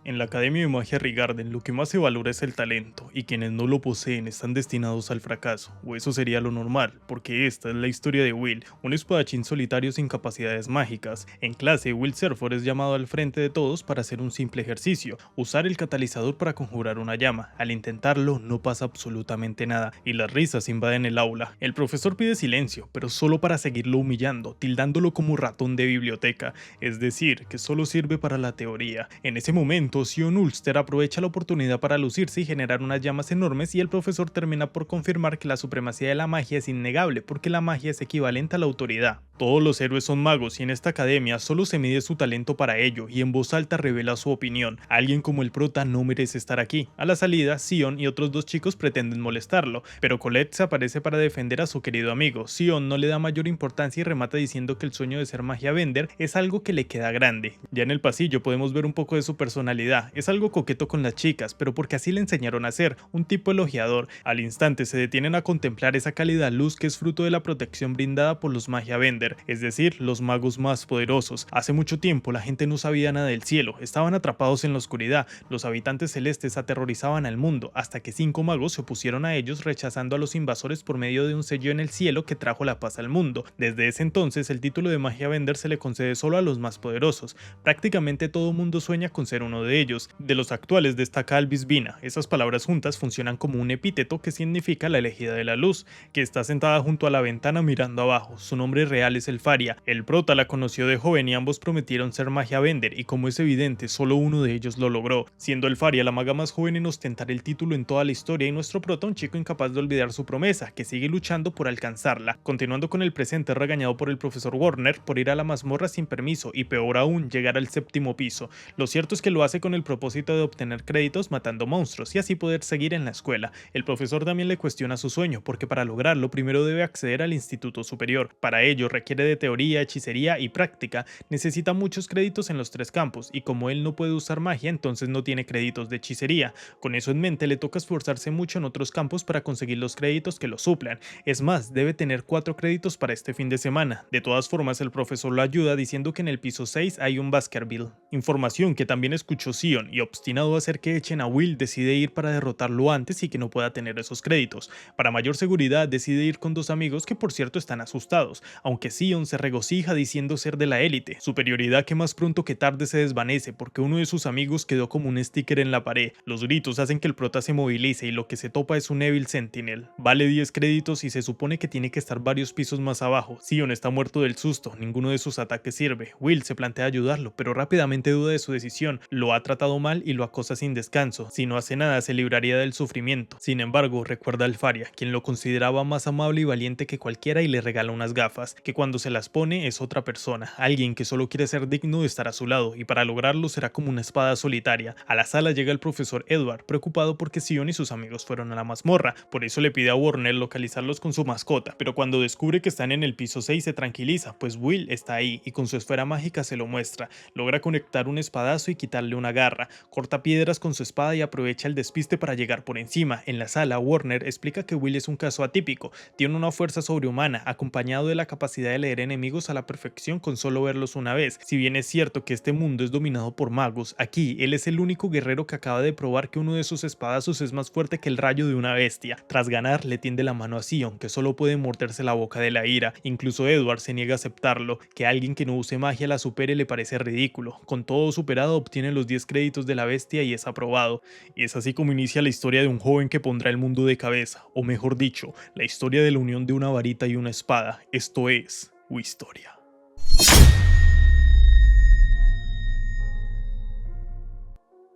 En la Academia de Magia Rigarden lo que más se valora es el talento, y quienes no lo poseen están destinados al fracaso, o eso sería lo normal, porque esta es la historia de Will, un espadachín solitario sin capacidades mágicas. En clase, Will Serford es llamado al frente de todos para hacer un simple ejercicio, usar el catalizador para conjurar una llama. Al intentarlo no pasa absolutamente nada, y las risas invaden el aula. El profesor pide silencio, pero solo para seguirlo humillando, tildándolo como ratón de biblioteca, es decir, que solo sirve para la teoría. En ese momento, Sion Ulster aprovecha la oportunidad para lucirse y generar unas llamas enormes, y el profesor termina por confirmar que la supremacía de la magia es innegable, porque la magia es equivalente a la autoridad. Todos los héroes son magos y en esta academia solo se mide su talento para ello, y en voz alta revela su opinión. Alguien como el prota no merece estar aquí. A la salida, Sion y otros dos chicos pretenden molestarlo, pero Colette se aparece para defender a su querido amigo. Sion no le da mayor importancia y remata diciendo que el sueño de ser magia bender es algo que le queda grande. Ya en el pasillo podemos ver un poco de su personalidad. Es algo coqueto con las chicas, pero porque así le enseñaron a ser, un tipo elogiador. Al instante se detienen a contemplar esa cálida luz que es fruto de la protección brindada por los magia bender, es decir, los magos más poderosos. Hace mucho tiempo la gente no sabía nada del cielo, estaban atrapados en la oscuridad. Los habitantes celestes aterrorizaban al mundo, hasta que 5 magos se opusieron a ellos, rechazando a los invasores por medio de un sello en el cielo que trajo la paz al mundo. Desde ese entonces el título de magia bender se le concede solo a los más poderosos. Prácticamente todo mundo sueña con ser uno de ellos. De los actuales destaca Albisbina. Esas palabras juntas funcionan como un epíteto que significa la elegida de la luz, que está sentada junto a la ventana mirando abajo. Su nombre real es Elfaria. El prota la conoció de joven y ambos prometieron ser magia bender, y como es evidente, solo uno de ellos lo logró, siendo Elfaria la maga más joven en ostentar el título en toda la historia, y nuestro prota un chico incapaz de olvidar su promesa, que sigue luchando por alcanzarla. Continuando con el presente, regañado por el profesor Warner por ir a la mazmorra sin permiso y peor aún, llegar al 7º piso. Lo cierto es que lo hace con el propósito de obtener créditos matando monstruos y así poder seguir en la escuela. El profesor también le cuestiona su sueño, porque para lograrlo primero debe acceder al instituto superior. Para ello requiere de teoría, hechicería y práctica. Necesita muchos créditos en los 3 campos, y como él no puede usar magia, entonces no tiene créditos de hechicería. Con eso en mente, le toca esforzarse mucho en otros campos para conseguir los créditos que lo suplan. Es más, debe tener 4 créditos para este fin de semana. De todas formas, el profesor lo ayuda diciendo que en el piso 6 hay un Baskerville. Información que también escuchó Sion, y obstinado a hacer que echen a Will, decide ir para derrotarlo antes y que no pueda tener esos créditos. Para mayor seguridad, decide ir con 2 amigos que por cierto están asustados, aunque Sion se regocija diciendo ser de la élite, superioridad que más pronto que tarde se desvanece porque uno de sus amigos quedó como un sticker en la pared. Los gritos hacen que el prota se movilice y lo que se topa es un Evil Sentinel. Vale 10 créditos y se supone que tiene que estar varios pisos más abajo. Sion está muerto del susto, ninguno de sus ataques sirve. Will se plantea ayudarlo, pero rápidamente duda de su decisión. Lo ha tratado mal y lo acosa sin descanso. Si no hace nada, se libraría del sufrimiento. Sin embargo, recuerda a Elfaria, quien lo consideraba más amable y valiente que cualquiera, y le regala unas gafas, que cuando se las pone es otra persona, alguien que solo quiere ser digno de estar a su lado, y para lograrlo será como una espada solitaria. A la sala llega el profesor Edward, preocupado porque Sion y sus amigos fueron a la mazmorra, por eso le pide a Warner localizarlos con su mascota, pero cuando descubre que están en el piso 6 se tranquiliza, pues Will está ahí y con su esfera mágica se lo muestra. Logra conectar un espadazo y quitarle una garra, corta piedras con su espada y aprovecha el despiste para llegar por encima. En la sala, Warner explica que Will es un caso atípico, tiene una fuerza sobrehumana, acompañado de la capacidad de leer enemigos a la perfección con solo verlos una vez. Si bien es cierto que este mundo es dominado por magos, aquí él es el único guerrero que acaba de probar que uno de sus espadazos es más fuerte que el rayo de una bestia. Tras ganar, le tiende la mano a Sion, que solo puede morderse la boca de la ira. Incluso Edward se niega a aceptarlo, que alguien que no use magia la supere le parece ridículo. Con todo superado, obtiene los 10 créditos de la bestia y es aprobado. Y es así como inicia la historia de un joven que pondrá el mundo de cabeza, o mejor dicho, la historia de la unión de una varita y una espada. Esto es Wistoria.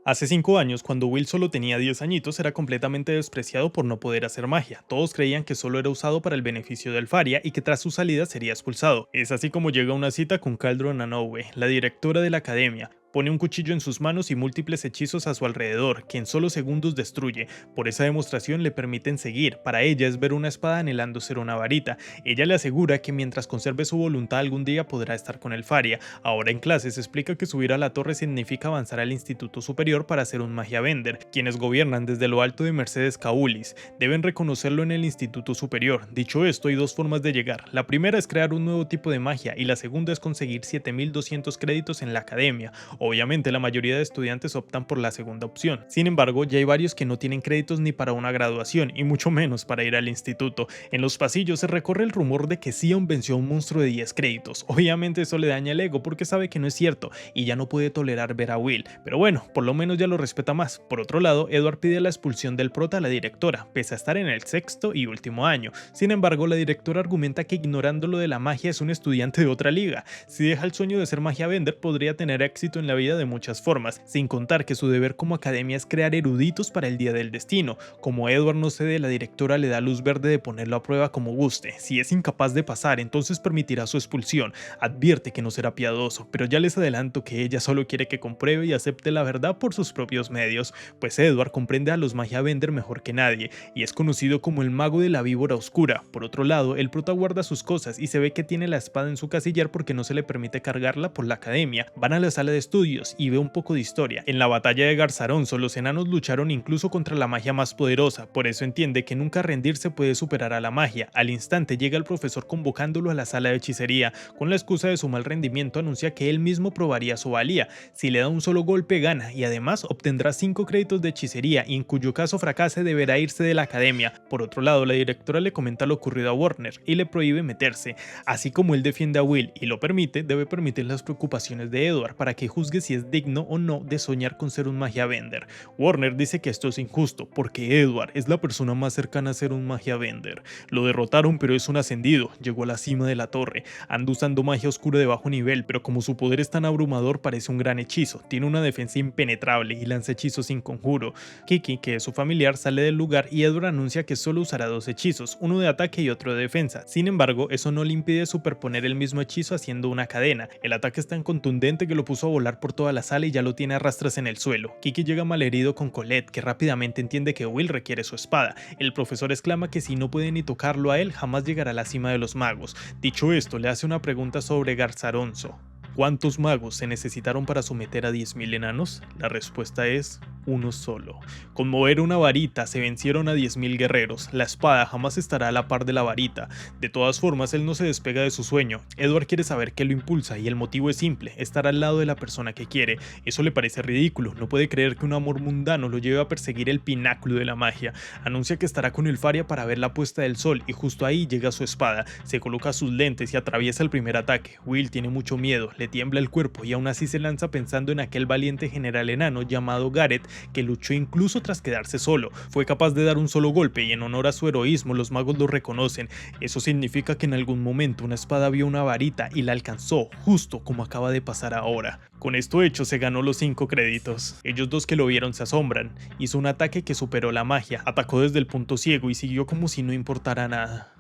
Hace 5 años, cuando Will solo tenía 10 añitos, era completamente despreciado por no poder hacer magia. Todos creían que solo era usado para el beneficio de Elfaria y que tras su salida sería expulsado. Es así como llega a una cita con Caldron Anowe, la directora de la academia. Pone un cuchillo en sus manos y múltiples hechizos a su alrededor, que en solo segundos destruye. Por esa demostración le permiten seguir. Para ella es ver una espada anhelando ser una varita. Ella le asegura que mientras conserve su voluntad algún día podrá estar con Elfaria. Ahora en clases explica que subir a la torre significa avanzar al instituto superior para ser un magia bender. Quienes gobiernan desde lo alto de Mercedes Caulis deben reconocerlo en el instituto superior. Dicho esto, hay 2 formas de llegar. La primera es crear un nuevo tipo de magia y la segunda es conseguir 7200 créditos en la academia, Obviamente la mayoría de estudiantes optan por la segunda opción. Sin embargo, ya hay varios que no tienen créditos ni para una graduación y mucho menos para ir al instituto. En los pasillos se recorre el rumor de que Sion venció a un monstruo de 10 créditos. Obviamente eso le daña el ego porque sabe que no es cierto y ya no puede tolerar ver a Will, pero bueno, por lo menos ya lo respeta más. Por otro lado, Edward pide la expulsión del prota a la directora, pese a estar en el sexto y último año. Sin embargo, la directora argumenta que ignorando lo de la magia es un estudiante de otra liga. Si deja el sueño de ser magia vender, podría tener éxito en la vida de muchas formas, sin contar que su deber como academia es crear eruditos para el día del destino. Como Edward no cede, la directora le da luz verde de ponerlo a prueba como guste. Si es incapaz de pasar, entonces permitirá su expulsión. Advierte que no será piadoso, pero ya les adelanto que ella solo quiere que compruebe y acepte la verdad por sus propios medios, pues Edward comprende a los magia vender mejor que nadie y es conocido como el mago de la víbora oscura. Por otro lado, el prota guarda sus cosas y se ve que tiene la espada en su casillar porque no se le permite cargarla por la academia. Van a la sala de estudios y ve un poco de historia. En la batalla de Garzaronzo, los enanos lucharon incluso contra la magia más poderosa, por eso entiende que nunca rendirse puede superar a la magia. Al instante llega el profesor convocándolo a la sala de hechicería. Con la excusa de su mal rendimiento anuncia que él mismo probaría su valía. Si le da un solo golpe gana y además obtendrá 5 créditos de hechicería y en cuyo caso fracase deberá irse de la academia. Por otro lado, la directora le comenta lo ocurrido a Warner y le prohíbe meterse. Así como él defiende a Will y lo permite, debe permitir las preocupaciones de Edward para que juzgue si es digno o no de soñar con ser un magia vender. Warner dice que esto es injusto porque Edward es la persona más cercana a ser un magia vender. Lo derrotaron pero es un ascendido, llegó a la cima de la torre, anda usando magia oscura de bajo nivel, pero como su poder es tan abrumador parece un gran hechizo, tiene una defensa impenetrable y lanza hechizos sin conjuro. Kiki, que es su familiar, sale del lugar y Edward anuncia que solo usará 2 hechizos, uno de ataque y otro de defensa. Sin embargo, eso no le impide superponer el mismo hechizo haciendo una cadena. El ataque es tan contundente que lo puso a volar por toda la sala y ya lo tiene a rastras en el suelo. Kiki llega malherido con Colette, que rápidamente entiende que Will requiere su espada. El profesor exclama que si no puede ni tocarlo a él, jamás llegará a la cima de los magos. Dicho esto, le hace una pregunta sobre Garzaronzo. ¿Cuántos magos se necesitaron para someter a 10.000 enanos? La respuesta es uno solo. Con mover una varita se vencieron a 10.000 guerreros. La espada jamás estará a la par de la varita. De todas formas, él no se despega de su sueño. Edward quiere saber qué lo impulsa y el motivo es simple, estar al lado de la persona que quiere. Eso le parece ridículo, no puede creer que un amor mundano lo lleve a perseguir el pináculo de la magia. Anuncia que estará con Elfaria para ver la puesta del sol y justo ahí llega su espada. Se coloca sus lentes y atraviesa el primer ataque. Will tiene mucho miedo, le tiembla el cuerpo y aún así se lanza pensando en aquel valiente general enano llamado Gareth que luchó incluso tras quedarse solo. Fue capaz de dar un solo golpe y en honor a su heroísmo los magos lo reconocen. Eso significa que en algún momento una espada vio una varita y la alcanzó, justo como acaba de pasar ahora. Con esto hecho se ganó los 5 créditos. Ellos dos que lo vieron se asombran. Hizo un ataque que superó la magia, atacó desde el punto ciego y siguió como si no importara nada.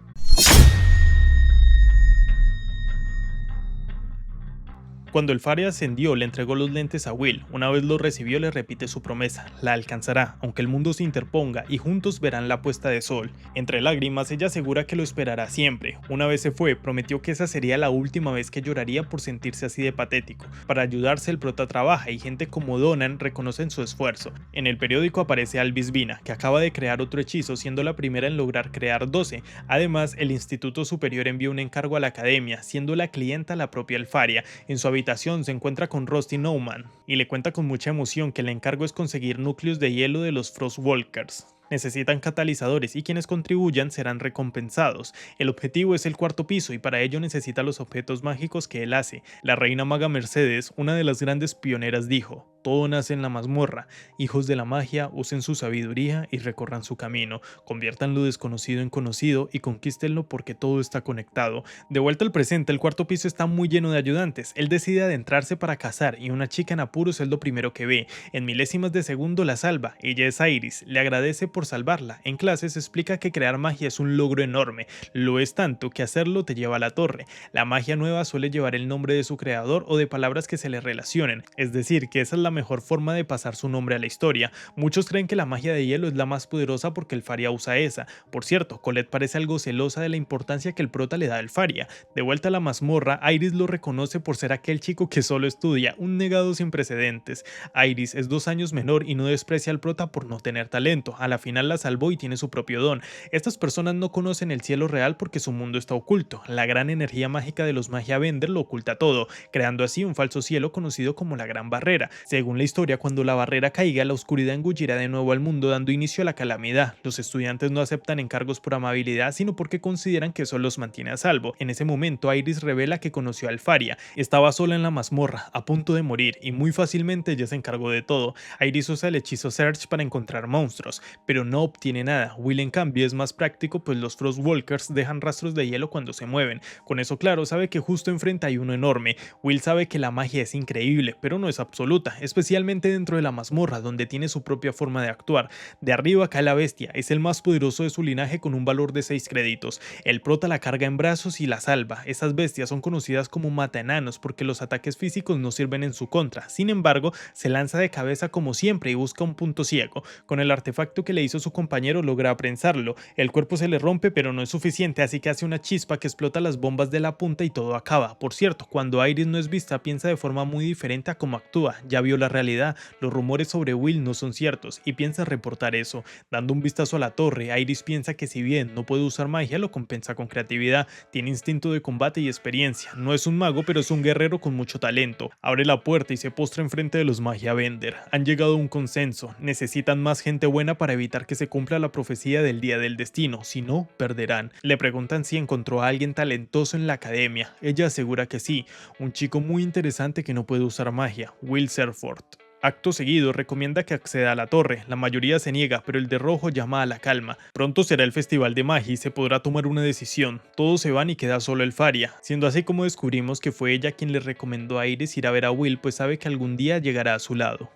Cuando Elfaria ascendió, le entregó los lentes a Will. Una vez los recibió, le repite su promesa: la alcanzará, aunque el mundo se interponga, y juntos verán la puesta de sol. Entre lágrimas, ella asegura que lo esperará siempre. Una vez se fue, prometió que esa sería la última vez que lloraría por sentirse así de patético. Para ayudarse, el prota trabaja y gente como Donan reconocen su esfuerzo. En el periódico aparece Alvis Vina, que acaba de crear otro hechizo, siendo la primera en lograr crear 12. Además, el Instituto Superior envió un encargo a la academia, siendo la clienta la propia Elfaria. En su habitación se encuentra con Rusty Nauman y le cuenta con mucha emoción que el encargo es conseguir núcleos de hielo de los Frostwalkers. Necesitan catalizadores y quienes contribuyan serán recompensados. El objetivo es el 4.º piso y para ello necesita los objetos mágicos que él hace. La reina maga Mercedes, una de las grandes pioneras, dijo: todo nace en la mazmorra. Hijos de la magia, usen su sabiduría y recorran su camino. Conviertan lo desconocido en conocido y conquístenlo porque todo está conectado. De vuelta al presente, el 4.º piso está muy lleno de ayudantes. Él decide adentrarse para cazar y una chica en apuros es lo primero que ve. En milésimas de segundo la salva. Ella es Iris. Le agradece por salvarla. En clases explica que crear magia es un logro enorme. Lo es tanto que hacerlo te lleva a la torre. La magia nueva suele llevar el nombre de su creador o de palabras que se le relacionen. Es decir, que esa es la mejor forma de pasar su nombre a la historia. Muchos creen que la magia de hielo es la más poderosa porque el Faria usa esa. Por cierto, Colette parece algo celosa de la importancia que el prota le da al Faria. De vuelta a la mazmorra, Iris lo reconoce por ser aquel chico que solo estudia, un negado sin precedentes. Iris es 2 años menor y no desprecia al prota por no tener talento. A la final la salvó y tiene su propio don. Estas personas no conocen el cielo real porque su mundo está oculto. La gran energía mágica de los Magia Bender lo oculta todo, creando así un falso cielo conocido como la Gran Barrera. Según la historia, cuando la barrera caiga, la oscuridad engullirá de nuevo al mundo, dando inicio a la calamidad. Los estudiantes no aceptan encargos por amabilidad, sino porque consideran que eso los mantiene a salvo. En ese momento, Iris revela que conoció al Faria. Estaba sola en la mazmorra, a punto de morir, y muy fácilmente ella se encargó de todo. Iris usa el hechizo Search para encontrar monstruos, pero no obtiene nada. Will, en cambio, es más práctico, pues los Frostwalkers dejan rastros de hielo cuando se mueven. Con eso claro, sabe que justo enfrente hay uno enorme. Will sabe que la magia es increíble, pero no es absoluta, especialmente dentro de la mazmorra, donde tiene su propia forma de actuar. De arriba cae la bestia, es el más poderoso de su linaje con un valor de 6 créditos. El prota la carga en brazos y la salva. Estas bestias son conocidas como mataenanos porque los ataques físicos no sirven en su contra. Sin embargo, se lanza de cabeza como siempre y busca un punto ciego. Con el artefacto que le hizo su compañero logra aprensarlo. El cuerpo se le rompe, pero no es suficiente, así que hace una chispa que explota las bombas de la punta y todo acaba. Por cierto, cuando Iris no es vista, piensa de forma muy diferente a cómo actúa. Ya vio la realidad, los rumores sobre Will no son ciertos y piensa reportar eso. Dando un vistazo a la torre, Iris piensa que si bien no puede usar magia, lo compensa con creatividad. Tiene instinto de combate y experiencia. No es un mago, pero es un guerrero con mucho talento. Abre la puerta y se postra enfrente de los Magia Bender. Han llegado a un consenso. Necesitan más gente buena para evitar que se cumpla la profecía del día del destino. Si no, perderán. Le preguntan si encontró a alguien talentoso en la academia. Ella asegura que sí. Un chico muy interesante que no puede usar magia. Will Serford. Acto seguido recomienda que acceda a la torre. La mayoría se niega, pero el de rojo llama a la calma. Pronto será el festival de magia y se podrá tomar una decisión. Todos se van y queda solo el Faria, siendo así como descubrimos que fue ella quien le recomendó a Iris ir a ver a Will, pues sabe que algún día llegará a su lado.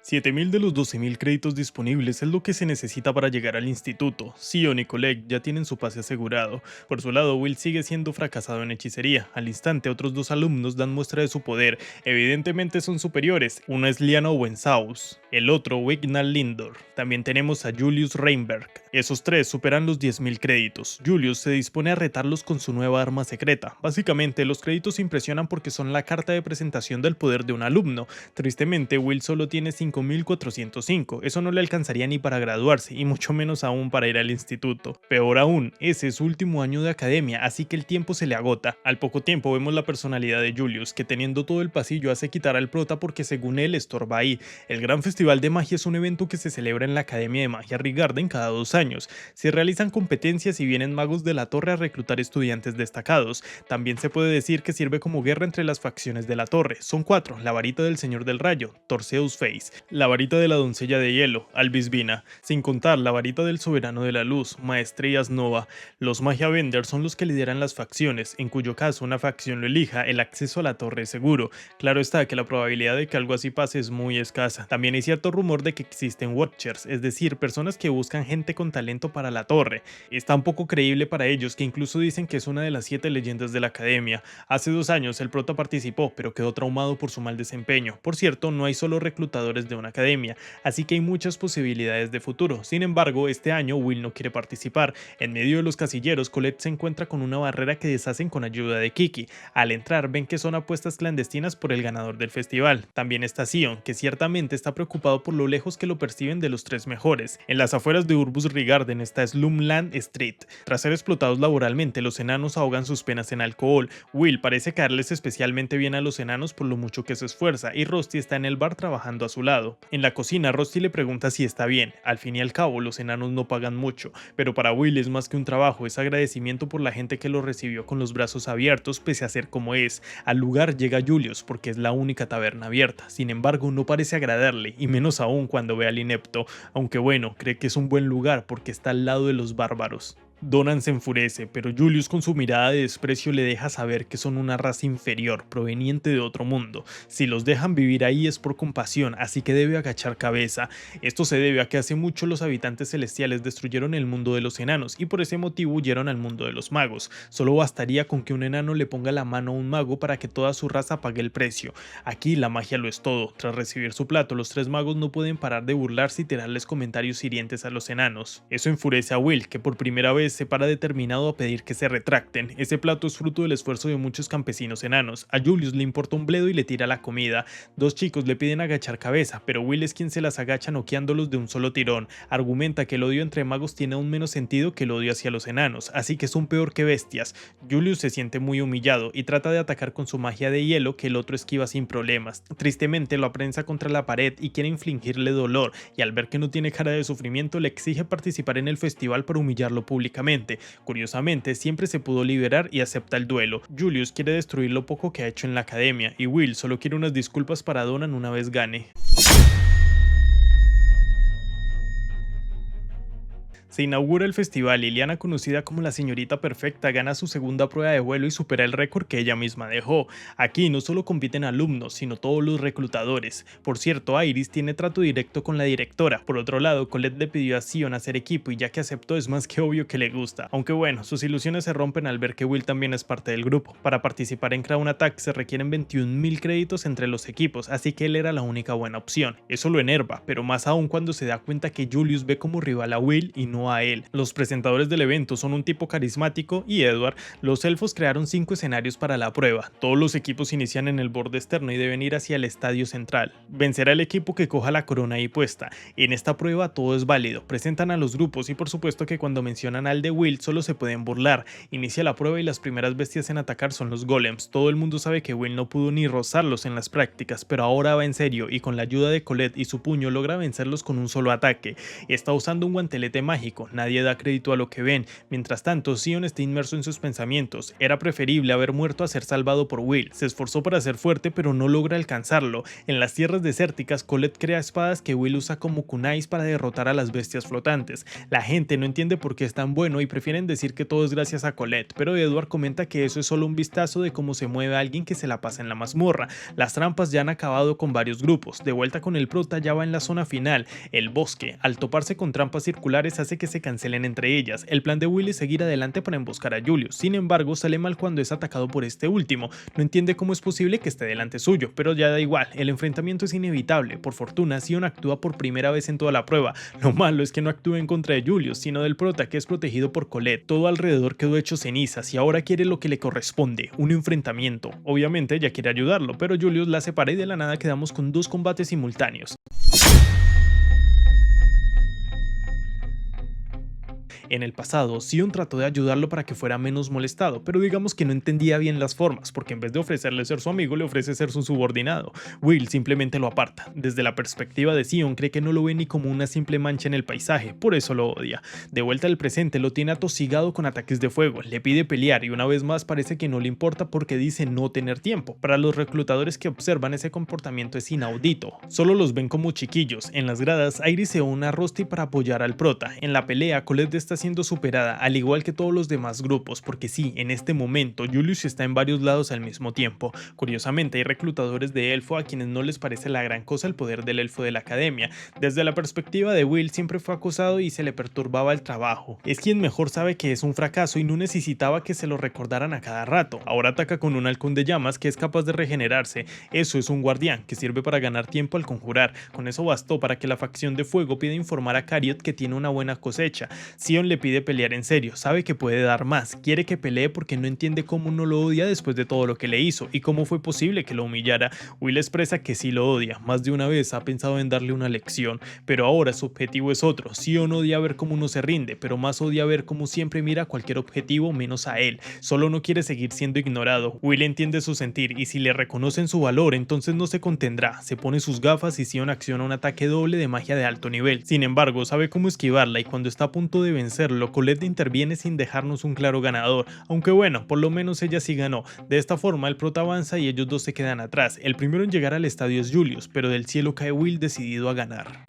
7.000 de los 12.000 créditos disponibles es lo que se necesita para llegar al instituto. Sion y Colette ya tienen su pase asegurado. Por su lado, Will sigue siendo fracasado en hechicería. Al instante, otros 2 alumnos dan muestra de su poder. Evidentemente son superiores. Uno es Liana Owensaus, el otro Wignall Lindor. También tenemos a Julius Reinberg. Esos 3 superan los 10.000 créditos. Julius se dispone a retarlos con su nueva arma secreta. Básicamente, los créditos impresionan porque son la carta de presentación del poder de un alumno. Tristemente, Will solo tiene 5.405, eso no le alcanzaría ni para graduarse y mucho menos aún para ir al instituto. Peor aún, ese es su último año de academia, así que el tiempo se le agota. Al poco tiempo vemos la personalidad de Julius, que teniendo todo el pasillo hace quitar al prota porque según él estorba ahí. El gran festival de magia es un evento que se celebra en la Academia de Magia Rigarden cada 2 años. Se realizan competencias y vienen magos de la torre a reclutar estudiantes destacados. También se puede decir que sirve como guerra entre las facciones de la torre. Son 4, la varita del Señor del Rayo, Torseus Face, la varita de la doncella de hielo, Albisvina, sin contar la varita del soberano de la luz, Maestrías Nova. Los Magia Bender son los que lideran las facciones, en cuyo caso una facción lo elija, el acceso a la torre es seguro. Claro está que la probabilidad de que algo así pase es muy escasa. También hay cierto rumor de que existen Watchers, es decir, personas que buscan gente con talento para la torre. Es tan poco creíble para ellos que incluso dicen que es una de las 7 leyendas de la academia. Hace 2 años el prota participó, pero quedó traumado por su mal desempeño. Por cierto, no hay solo reclutadores de una academia, así que hay muchas posibilidades de futuro. Sin embargo, este año Will no quiere participar. En medio de los casilleros, Colette se encuentra con una barrera que deshacen con ayuda de Kiki. Al entrar, ven que son apuestas clandestinas por el ganador del festival. También está Sion, que ciertamente está preocupado por lo lejos que lo perciben de los 3 mejores. En las afueras de Urbus Rigarden está Slumland Street. Tras ser explotados laboralmente, los enanos ahogan sus penas en alcohol. Will parece caerles especialmente bien a los enanos por lo mucho que se esfuerza, y Rusty está en el bar trabajando a su lado. En la cocina, Rusty le pregunta si está bien. Al fin y al cabo, los enanos no pagan mucho, pero para Will es más que un trabajo, es agradecimiento por la gente que lo recibió con los brazos abiertos pese a ser como es. Al lugar llega Julius porque es la única taberna abierta. Sin embargo, no parece agradarle, y menos aún cuando ve al inepto, aunque bueno, cree que es un buen lugar porque está al lado de los bárbaros. Donan se enfurece, pero Julius con su mirada de desprecio le deja saber que son una raza inferior, proveniente de otro mundo. Si los dejan vivir ahí es por compasión, así que debe agachar cabeza. Esto se debe a que hace mucho los habitantes celestiales destruyeron el mundo de los enanos y por ese motivo huyeron al mundo de los magos. Solo bastaría con que un enano le ponga la mano a un mago para que toda su raza pague el precio. Aquí la magia lo es todo. Tras recibir su plato, los tres magos no pueden parar de burlarse y tirarles comentarios hirientes a los enanos. Eso enfurece a Will, que por primera vez se para determinado a pedir que se retracten. Ese plato es fruto del esfuerzo de muchos campesinos enanos. A Julius le importa un bledo y le tira la comida. Dos chicos le piden agachar cabeza, pero Will es quien se las agacha noqueándolos de un solo tirón. Argumenta que el odio entre magos tiene aún menos sentido que el odio hacia los enanos, así que son peor que bestias. Julius se siente muy humillado y trata de atacar con su magia de hielo, que el otro esquiva sin problemas. Tristemente lo aprensa contra la pared y quiere infligirle dolor, y al ver que no tiene cara de sufrimiento le exige participar en el festival para humillarlo públicamente. Curiosamente, siempre se pudo liberar y acepta el duelo. Julius quiere destruir lo poco que ha hecho en la academia, y Will solo quiere unas disculpas para Donan una vez gane. Se inaugura el festival y Liana, conocida como la señorita perfecta, gana su segunda prueba de vuelo y supera el récord que ella misma dejó. Aquí no solo compiten alumnos, sino todos los reclutadores. Por cierto, Iris tiene trato directo con la directora. Por otro lado, Colette le pidió a Sion hacer equipo y ya que aceptó es más que obvio que le gusta. Aunque bueno, sus ilusiones se rompen al ver que Will también es parte del grupo. Para participar en Crown Attack se requieren 21.000 créditos entre los equipos, así que él era la única buena opción. Eso lo enerva, pero más aún cuando se da cuenta que Julius ve como rival a Will y no a él. Los presentadores del evento son un tipo carismático y Edward. Los elfos crearon 5 escenarios para la prueba. Todos los equipos inician en el borde externo y deben ir hacia el estadio central. Vencerá el equipo que coja la corona ahí puesta. En esta prueba todo es válido. Presentan a los grupos y por supuesto que cuando mencionan al de Will solo se pueden burlar. Inicia la prueba y las primeras bestias en atacar son los golems. Todo el mundo sabe que Will no pudo ni rozarlos en las prácticas, pero ahora va en serio y con la ayuda de Colette y su puño logra vencerlos con un solo ataque. Está usando un guantelete mágico. Nadie da crédito a lo que ven. Mientras tanto, Sion está inmerso en sus pensamientos. Era preferible haber muerto a ser salvado por Will. Se esforzó para ser fuerte, pero no logra alcanzarlo. En las tierras desérticas, Colette crea espadas que Will usa como kunais para derrotar a las bestias flotantes. La gente no entiende por qué es tan bueno y prefieren decir que todo es gracias a Colette, pero Edward comenta que eso es solo un vistazo de cómo se mueve alguien que se la pasa en la mazmorra. Las trampas ya han acabado con varios grupos. De vuelta con el prota ya va en la zona final, el bosque. Al toparse con trampas circulares hace que se cancelen entre ellas. El plan de Will es seguir adelante para emboscar a Julius. Sin embargo, sale mal cuando es atacado por este último. No entiende cómo es posible que esté delante suyo, pero ya da igual. El enfrentamiento es inevitable. Por fortuna, Sion actúa por primera vez en toda la prueba. Lo malo es que no actúa en contra de Julius, sino del prota, que es protegido por Colette. Todo alrededor quedó hecho cenizas y ahora quiere lo que le corresponde, un enfrentamiento. Obviamente ella quiere ayudarlo, pero Julius la separa y de la nada quedamos con 2 combates simultáneos. En el pasado, Sion trató de ayudarlo para que fuera menos molestado, pero digamos que no entendía bien las formas, porque en vez de ofrecerle ser su amigo, le ofrece ser su subordinado. Will simplemente lo aparta. Desde la perspectiva de Sion, cree que no lo ve ni como una simple mancha en el paisaje, por eso lo odia. De vuelta al presente, lo tiene atosigado con ataques de fuego, le pide pelear y una vez más parece que no le importa porque dice no tener tiempo. Para los reclutadores que observan, ese comportamiento es inaudito. Solo los ven como chiquillos. En las gradas, Iris se une a Rusty para apoyar al prota. En la pelea, Colette está siendo superada, al igual que todos los demás grupos, porque sí, en este momento Julius está en varios lados al mismo tiempo. Curiosamente, hay reclutadores de elfo a quienes no les parece la gran cosa el poder del elfo de la academia. Desde la perspectiva de Will, siempre fue acosado y se le perturbaba el trabajo. Es quien mejor sabe que es un fracaso y no necesitaba que se lo recordaran a cada rato. Ahora ataca con un halcón de llamas que es capaz de regenerarse. Eso es un guardián que sirve para ganar tiempo al conjurar. Con eso bastó para que la facción de fuego pida informar a Cariot que tiene una buena cosecha. Sion le pide pelear en serio, sabe que puede dar más, quiere que pelee porque no entiende cómo no lo odia después de todo lo que le hizo y cómo fue posible que lo humillara. Will expresa que sí lo odia, más de una vez ha pensado en darle una lección, pero ahora su objetivo es otro. Sion odia ver cómo uno se rinde, pero más odia ver cómo siempre mira cualquier objetivo menos a él, solo no quiere seguir siendo ignorado. Will entiende su sentir y si le reconocen su valor, entonces no se contendrá, se pone sus gafas y Sion acciona un ataque doble de magia de alto nivel. Sin embargo, sabe cómo esquivarla y cuando está a punto de vencerlo, Colette interviene sin dejarnos un claro ganador, aunque bueno, por lo menos ella sí ganó. De esta forma el prota avanza y ellos dos se quedan atrás. El primero en llegar al estadio es Julius, pero del cielo cae Will decidido a ganar.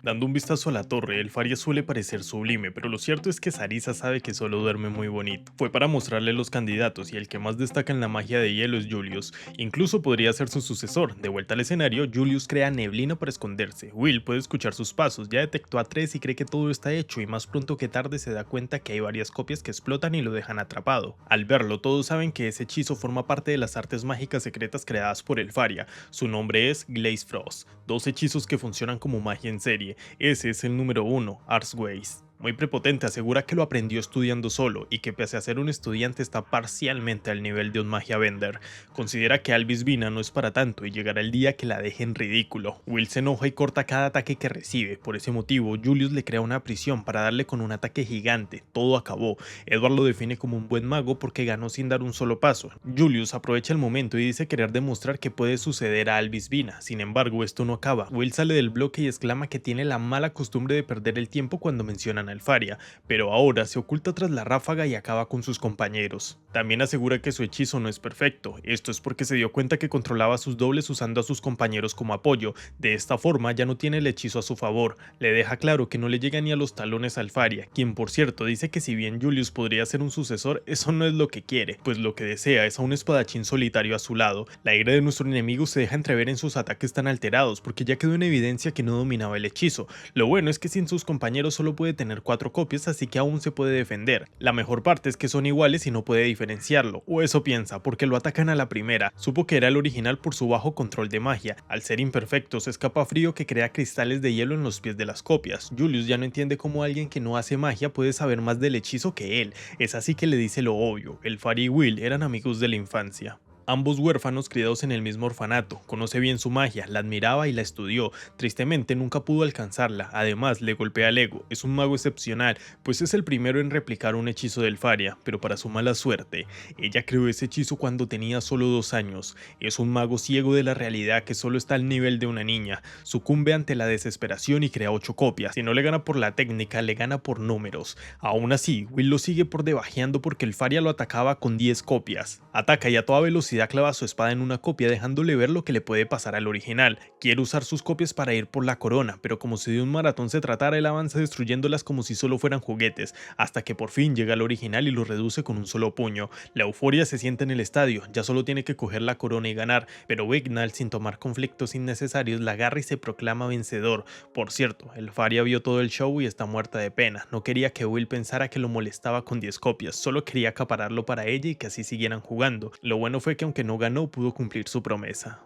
Dando un vistazo a la torre, el Faria suele parecer sublime, pero lo cierto es que Sarisa sabe que solo duerme muy bonito. Fue para mostrarle los candidatos y el que más destaca en la magia de hielo es Julius. Incluso podría ser su sucesor. De vuelta al escenario, Julius crea neblina para esconderse. Will puede escuchar sus pasos, ya detectó a tres y cree que todo está hecho, y más pronto que tarde se da cuenta que hay varias copias que explotan y lo dejan atrapado. Al verlo, todos saben que ese hechizo forma parte de las artes mágicas secretas creadas por el Faria. Su nombre es Glaze Frost, dos hechizos que funcionan como magia en serie. Ese es el número 1, Arseways. Muy prepotente, asegura que lo aprendió estudiando solo y que pese a ser un estudiante está parcialmente al nivel de un magia bender. Considera que Alvis Vina no es para tanto y llegará el día que la deje en ridículo. Will se enoja y corta cada ataque que recibe. Por ese motivo, Julius le crea una prisión para darle con un ataque gigante. Todo acabó. Edward lo define como un buen mago porque ganó sin dar un solo paso. Julius aprovecha el momento y dice querer demostrar que puede suceder a Alvis Vina. Sin embargo, esto no acaba. Will sale del bloque y exclama que tiene la mala costumbre de perder el tiempo cuando mencionan al Faria, pero ahora se oculta tras la ráfaga y acaba con sus compañeros. También asegura que su hechizo no es perfecto. Esto es porque se dio cuenta que controlaba a sus dobles usando a sus compañeros como apoyo. De esta forma ya no tiene el hechizo a su favor. Le deja claro que no le llega ni a los talones al Faria, quien por cierto dice que si bien Julius podría ser un sucesor, eso no es lo que quiere, pues lo que desea es a un espadachín solitario a su lado. La ira de nuestro enemigo se deja entrever en sus ataques tan alterados, porque ya quedó en evidencia que no dominaba el hechizo. Lo bueno es que sin sus compañeros solo puede tener 4 copias, así que aún se puede defender. La mejor parte es que son iguales y no puede diferenciarlo, o eso piensa, porque lo atacan a la primera. Supo que era el original por su bajo control de magia. Al ser imperfectos, escapa frío que crea cristales de hielo en los pies de las copias. Julius ya no entiende cómo alguien que no hace magia puede saber más del hechizo que él. Es así que le dice lo obvio: el Faria y Will eran amigos de la infancia. Ambos huérfanos criados en el mismo orfanato, conoce bien su magia, la admiraba y la estudió. Tristemente nunca pudo alcanzarla, además le golpea el ego. Es un mago excepcional, pues es el primero en replicar un hechizo del Faria, pero para su mala suerte, ella creó ese hechizo cuando tenía solo 2 años. Es un mago ciego de la realidad que solo está al nivel de una niña. Sucumbe ante la desesperación y crea 8 copias. Si no le gana por la técnica, le gana por números. Aún así, Will lo sigue por debajeando porque el Faria lo atacaba con 10 copias. Ataca y a toda velocidad clava su espada en una copia, dejándole ver lo que le puede pasar al original. Quiere usar sus copias para ir por la corona, pero como si de un maratón se tratara, él avanza destruyéndolas como si solo fueran juguetes, hasta que por fin llega al original y lo reduce con un solo puño. La euforia se siente en el estadio, ya solo tiene que coger la corona y ganar, pero Wignall, sin tomar conflictos innecesarios, la agarra y se proclama vencedor. Por cierto, el Faria vio todo el show y está muerta de pena. No quería que Will pensara que lo molestaba con 10 copias, solo quería acapararlo para ella y que así siguieran jugando. Lo bueno fue que aunque no ganó, pudo cumplir su promesa.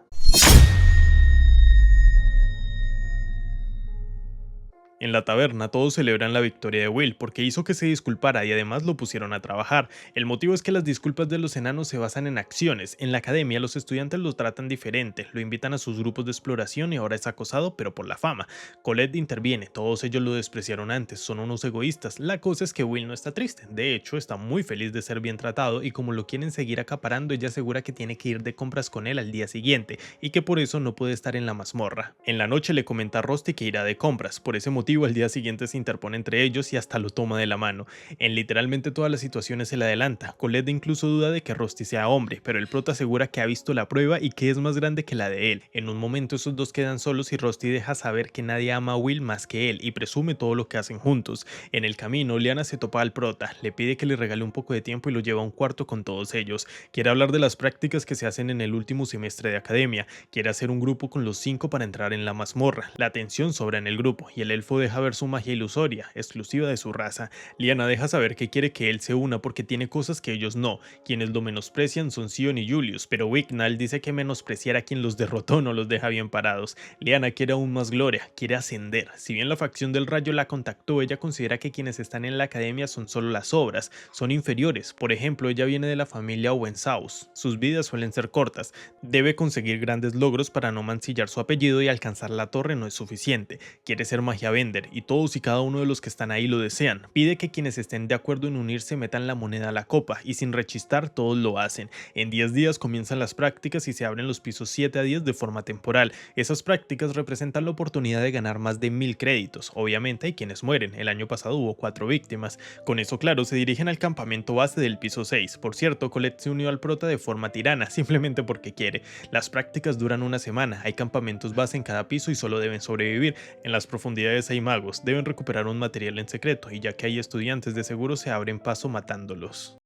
En la taberna todos celebran la victoria de Will porque hizo que se disculpara y además lo pusieron a trabajar. El motivo es que las disculpas de los enanos se basan en acciones. En la academia los estudiantes lo tratan diferente, lo invitan a sus grupos de exploración y ahora es acosado pero por la fama. Colette interviene, todos ellos lo despreciaron antes, son unos egoístas. La cosa es que Will no está triste, de hecho está muy feliz de ser bien tratado y como lo quieren seguir acaparando, ella asegura que tiene que ir de compras con él al día siguiente y que por eso no puede estar en la mazmorra. En la noche le comenta a Rusty que irá de compras, por ese motivo al día siguiente se interpone entre ellos y hasta lo toma de la mano. En literalmente todas las situaciones se le adelanta. Colette incluso duda de que Rusty sea hombre, pero el prota asegura que ha visto la prueba y que es más grande que la de él. En un momento esos dos quedan solos y Rusty deja saber que nadie ama a Will más que él y presume todo lo que hacen juntos. En el camino, Liana se topa al prota, le pide que le regale un poco de tiempo y lo lleva a un cuarto con todos ellos. Quiere hablar de las prácticas que se hacen en el último semestre de academia. Quiere hacer un grupo con los 5 para entrar en la mazmorra. La tensión sobra en el grupo y el elfo deja ver su magia ilusoria, exclusiva de su raza. Liana deja saber que quiere que él se una porque tiene cosas que ellos no. Quienes lo menosprecian son Sion y Julius, pero Wignall dice que menospreciar a quien los derrotó no los deja bien parados. Liana quiere aún más gloria, quiere ascender. Si bien la facción del Rayo la contactó, ella considera que quienes están en la academia son solo las obras, son inferiores. Por ejemplo, ella viene de la familia Owensaus. Sus vidas suelen ser cortas. Debe conseguir grandes logros para no mancillar su apellido y alcanzar la torre no es suficiente. Quiere ser magia Bender y todos y cada uno de los que están ahí lo desean. Pide que quienes estén de acuerdo en unirse metan la moneda a la copa y sin rechistar todos lo hacen. En 10 días comienzan las prácticas y se abren los pisos 7 a 10 de forma temporal. Esas prácticas representan la oportunidad de ganar más de 1000 créditos. Obviamente hay quienes mueren, el año pasado hubo 4 víctimas. Con eso claro, se dirigen al campamento base del piso 6. Por cierto, Colette se unió al prota de forma tirana, simplemente porque quiere. Las prácticas duran una semana, hay campamentos base en cada piso y solo deben sobrevivir. En las profundidades hay magos, deben recuperar un material en secreto y ya que hay estudiantes de seguro se abren paso matándolos.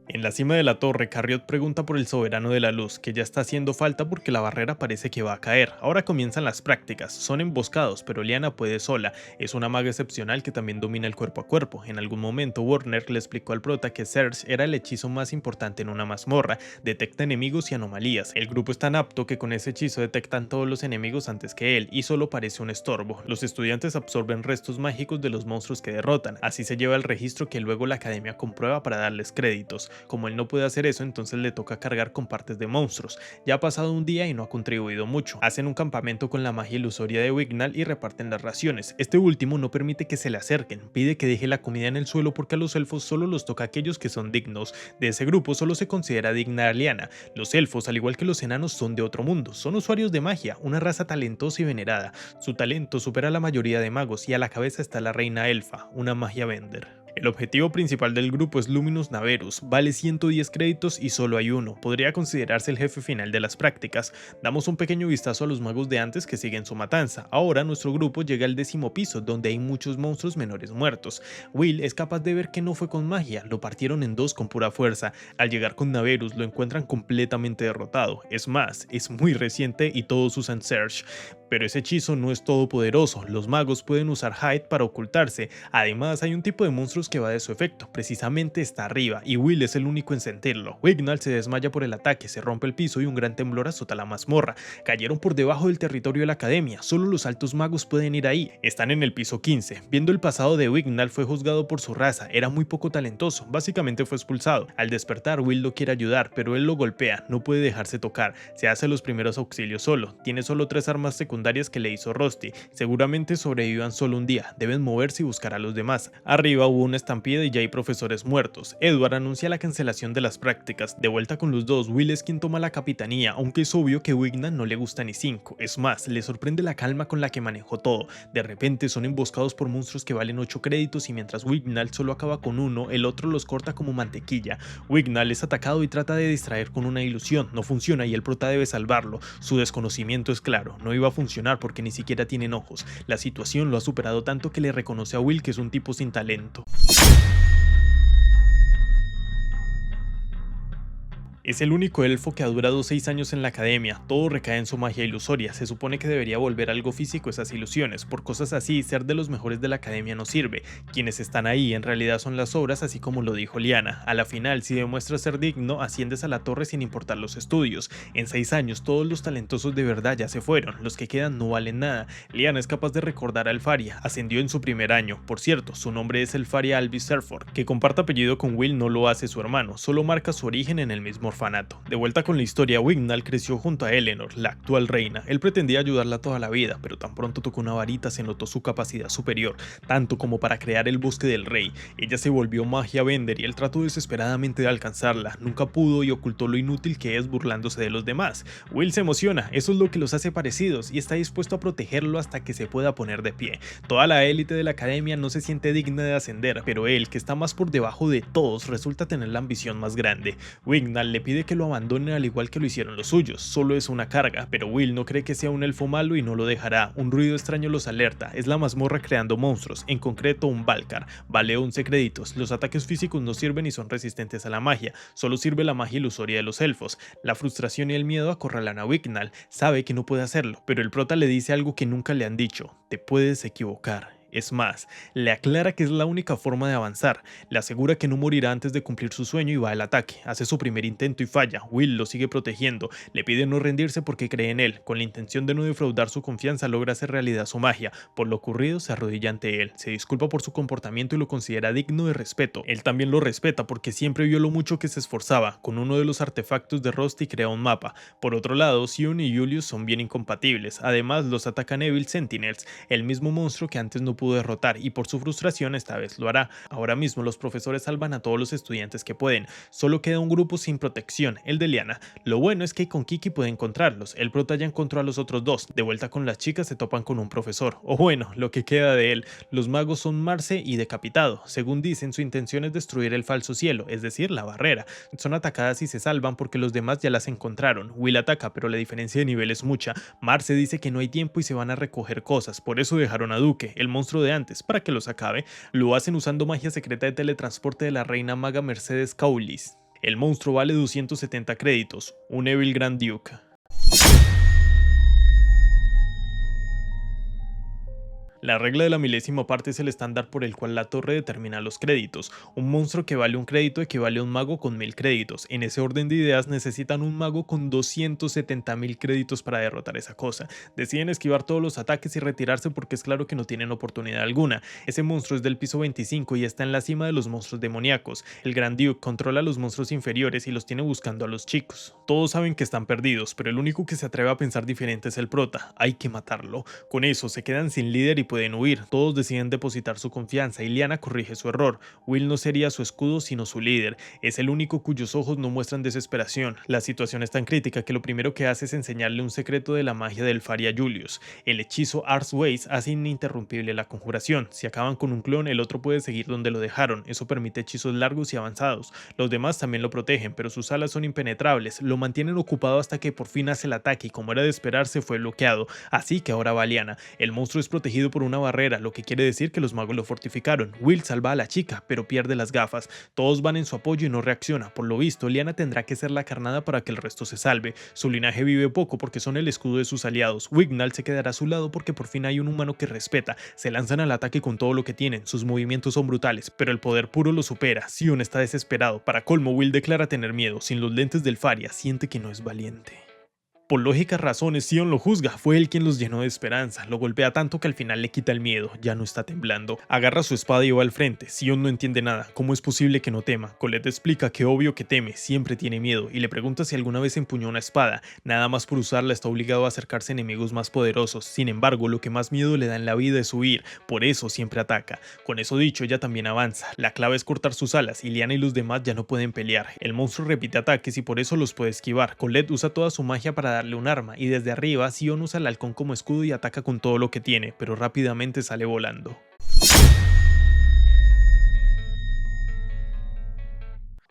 En la cima de la torre, Carriot pregunta por el Soberano de la Luz, que ya está haciendo falta porque la barrera parece que va a caer. Ahora comienzan las prácticas, son emboscados, pero Lyanna puede sola. Es una maga excepcional que también domina el cuerpo a cuerpo. En algún momento Warner le explicó al prota que Surge era el hechizo más importante en una mazmorra, detecta enemigos y anomalías. El grupo es tan apto que con ese hechizo detectan todos los enemigos antes que él y solo parece un estorbo. Los estudiantes absorben restos mágicos de los monstruos que derrotan, así se lleva el registro que luego la academia comprueba para darles créditos. Como él no puede hacer eso, entonces le toca cargar con partes de monstruos. Ya ha pasado un día y no ha contribuido mucho. Hacen un campamento con la magia ilusoria de Wignail y reparten las raciones. Este último no permite que se le acerquen, pide que deje la comida en el suelo porque a los elfos solo los toca aquellos que son dignos. De ese grupo solo se considera digna a Lyanna. Los elfos, al igual que los enanos, son de otro mundo. Son usuarios de magia, una raza talentosa y venerada. Su talento supera a la mayoría de magos y a la cabeza está la reina elfa, una magia Bender. El objetivo principal del grupo es Luminous Naverus, vale 110 créditos y solo hay uno, podría considerarse el jefe final de las prácticas. Damos un pequeño vistazo a los magos de antes que siguen su matanza. Ahora nuestro grupo llega al 10º piso, donde hay muchos monstruos menores muertos. Will es capaz de ver que no fue con magia, lo partieron en dos con pura fuerza. Al llegar con Naverus lo encuentran completamente derrotado, es más, es muy reciente y todos usan Surge. Pero ese hechizo no es todopoderoso, los magos pueden usar Hide para ocultarse. Además hay un tipo de monstruos que va de su efecto, precisamente está arriba y Will es el único en sentirlo. Wignail se desmaya por el ataque, se rompe el piso y un gran temblor azota la mazmorra. Cayeron por debajo del territorio de la academia, solo los altos magos pueden ir ahí. Están en el piso 15. Viendo el pasado de Wignail, fue juzgado por su raza, era muy poco talentoso, básicamente fue expulsado. Al despertar Will lo quiere ayudar, pero él lo golpea, no puede dejarse tocar, se hace los primeros auxilios solo, tiene solo 3 armas secundarias que le hizo Rusty, seguramente sobrevivan solo un día, deben moverse y buscar a los demás. Arriba hubo una estampida y ya hay profesores muertos. Edward anuncia la cancelación de las prácticas, de vuelta con los dos, Will es quien toma la capitanía, aunque es obvio que Wignail no le gusta ni 5, es más, le sorprende la calma con la que manejó todo. De repente son emboscados por monstruos que valen 8 créditos y mientras Wignail solo acaba con uno, el otro los corta como mantequilla. Wignail es atacado y trata de distraer con una ilusión, no funciona y el prota debe salvarlo. Su desconocimiento es claro, no iba a funcionar porque ni siquiera tienen ojos. La situación lo ha superado tanto que le reconoce a Will que es un tipo sin talento. Es el único elfo que ha durado 6 años en la academia, todo recae en su magia ilusoria, se supone que debería volver algo físico esas ilusiones, por cosas así ser de los mejores de la academia no sirve, quienes están ahí en realidad son las obras así como lo dijo Lyanna, a la final si demuestras ser digno asciendes a la torre sin importar los estudios, en 6 años todos los talentosos de verdad ya se fueron, los que quedan no valen nada, Lyanna es capaz de recordar a Elfaria, ascendió en su primer año, por cierto, su nombre es Elfaria Alvis Serford, que comparte apellido con Will no lo hace su hermano, solo marca su origen en el mismo orfanato. De vuelta con la historia, Wignail creció junto a Eleanor, la actual reina. Él pretendía ayudarla toda la vida, pero tan pronto tocó una varita se notó su capacidad superior, tanto como para crear el bosque del rey. Ella se volvió magia Bender y él trató desesperadamente de alcanzarla. Nunca pudo y ocultó lo inútil que es burlándose de los demás. Will se emociona, eso es lo que los hace parecidos y está dispuesto a protegerlo hasta que se pueda poner de pie. Toda la élite de la academia no se siente digna de ascender, pero él, que está más por debajo de todos, resulta tener la ambición más grande. Wignail le pide que lo abandonen al igual que lo hicieron los suyos, solo es una carga, pero Will no cree que sea un elfo malo y no lo dejará. Un ruido extraño los alerta, es la mazmorra creando monstruos, en concreto un Valkar, vale 11 créditos, los ataques físicos no sirven y son resistentes a la magia, solo sirve la magia ilusoria de los elfos. La frustración y el miedo acorralan a Wignail, sabe que no puede hacerlo, pero el prota le dice algo que nunca le han dicho, te puedes equivocar. Es más, le aclara que es la única forma de avanzar, le asegura que no morirá antes de cumplir su sueño y va al ataque. Hace su primer intento y falla. Will lo sigue protegiendo, le pide no rendirse porque cree en él. Con la intención de no defraudar su confianza, logra hacer realidad su magia. Por lo ocurrido, se arrodilla ante él, se disculpa por su comportamiento y lo considera digno de respeto. Él también lo respeta porque siempre vio lo mucho que se esforzaba. Con uno de los artefactos de Rusty crea un mapa. Por otro lado, Sion y Julius son bien incompatibles. Además, los atacan Evil Sentinels, el mismo monstruo que antes no pudo derrotar, y por su frustración esta vez lo hará. Ahora mismo los profesores salvan a todos los estudiantes que pueden. Solo queda un grupo sin protección, el de Liana. Lo bueno es que con Kiki puede encontrarlos. El prota ya encontró a los otros dos. De vuelta con las chicas se topan con un profesor. O bueno, lo que queda de él. Los magos son Marce y Decapitado. Según dicen, su intención es destruir el falso cielo, es decir, la barrera. Son atacadas y se salvan porque los demás ya las encontraron. Will ataca, pero la diferencia de nivel es mucha. Marce dice que no hay tiempo y se van a recoger cosas. Por eso dejaron a Duque, el monstruo de antes, para que los acabe. Lo hacen usando magia secreta de teletransporte de la reina maga Mercedes Caulis. El monstruo vale 270 créditos, un Evil Grand Duke. La regla de la milésima parte es el estándar por el cual la torre determina los créditos. Un monstruo que vale un crédito equivale a un mago con 1000 créditos. En ese orden de ideas necesitan un mago con 270.000 créditos para derrotar esa cosa. Deciden esquivar todos los ataques y retirarse porque es claro que no tienen oportunidad alguna. Ese monstruo es del piso 25 y está en la cima de los monstruos demoníacos. El Grand Duke controla a los monstruos inferiores y los tiene buscando a los chicos. Todos saben que están perdidos, pero el único que se atreve a pensar diferente es el prota. Hay que matarlo. Con eso se quedan sin líder y pueden huir. Todos deciden depositar su confianza y Liana corrige su error. Will no sería su escudo sino su líder. Es el único cuyos ojos no muestran desesperación. La situación es tan crítica que lo primero que hace es enseñarle un secreto de la magia del Faria Julius. El hechizo Ars Ways hace ininterrumpible la conjuración. Si acaban con un clon, el otro puede seguir donde lo dejaron. Eso permite hechizos largos y avanzados. Los demás también lo protegen, pero sus alas son impenetrables. Lo mantienen ocupado hasta que por fin hace el ataque y como era de esperarse fue bloqueado. Así que ahora va Liana. El monstruo es protegido por una barrera, lo que quiere decir que los magos lo fortificaron. Will salva a la chica, pero pierde las gafas. Todos van en su apoyo y no reacciona. Por lo visto, Liana tendrá que ser la carnada para que el resto se salve. Su linaje vive poco porque son el escudo de sus aliados. Wignall se quedará a su lado porque por fin hay un humano que respeta. Se lanzan al ataque con todo lo que tienen. Sus movimientos son brutales, pero el poder puro lo supera. Sion está desesperado. Para colmo, Will declara tener miedo. Sin los lentes del Faria, siente que no es valiente. Por lógicas razones, Sion lo juzga, fue él quien los llenó de esperanza, lo golpea tanto que al final le quita el miedo, ya no está temblando. Agarra su espada y va al frente, Sion no entiende nada, ¿cómo es posible que no tema? Colette explica que obvio que teme, siempre tiene miedo, y le pregunta si alguna vez empuñó una espada, nada más por usarla está obligado a acercarse a enemigos más poderosos, sin embargo lo que más miedo le da en la vida es huir, por eso siempre ataca. Con eso dicho, ella también avanza, la clave es cortar sus alas, y Liana y los demás ya no pueden pelear, el monstruo repite ataques y por eso los puede esquivar, Colette usa toda su magia para darle un arma y desde arriba Sion usa el halcón como escudo y ataca con todo lo que tiene, pero rápidamente sale volando.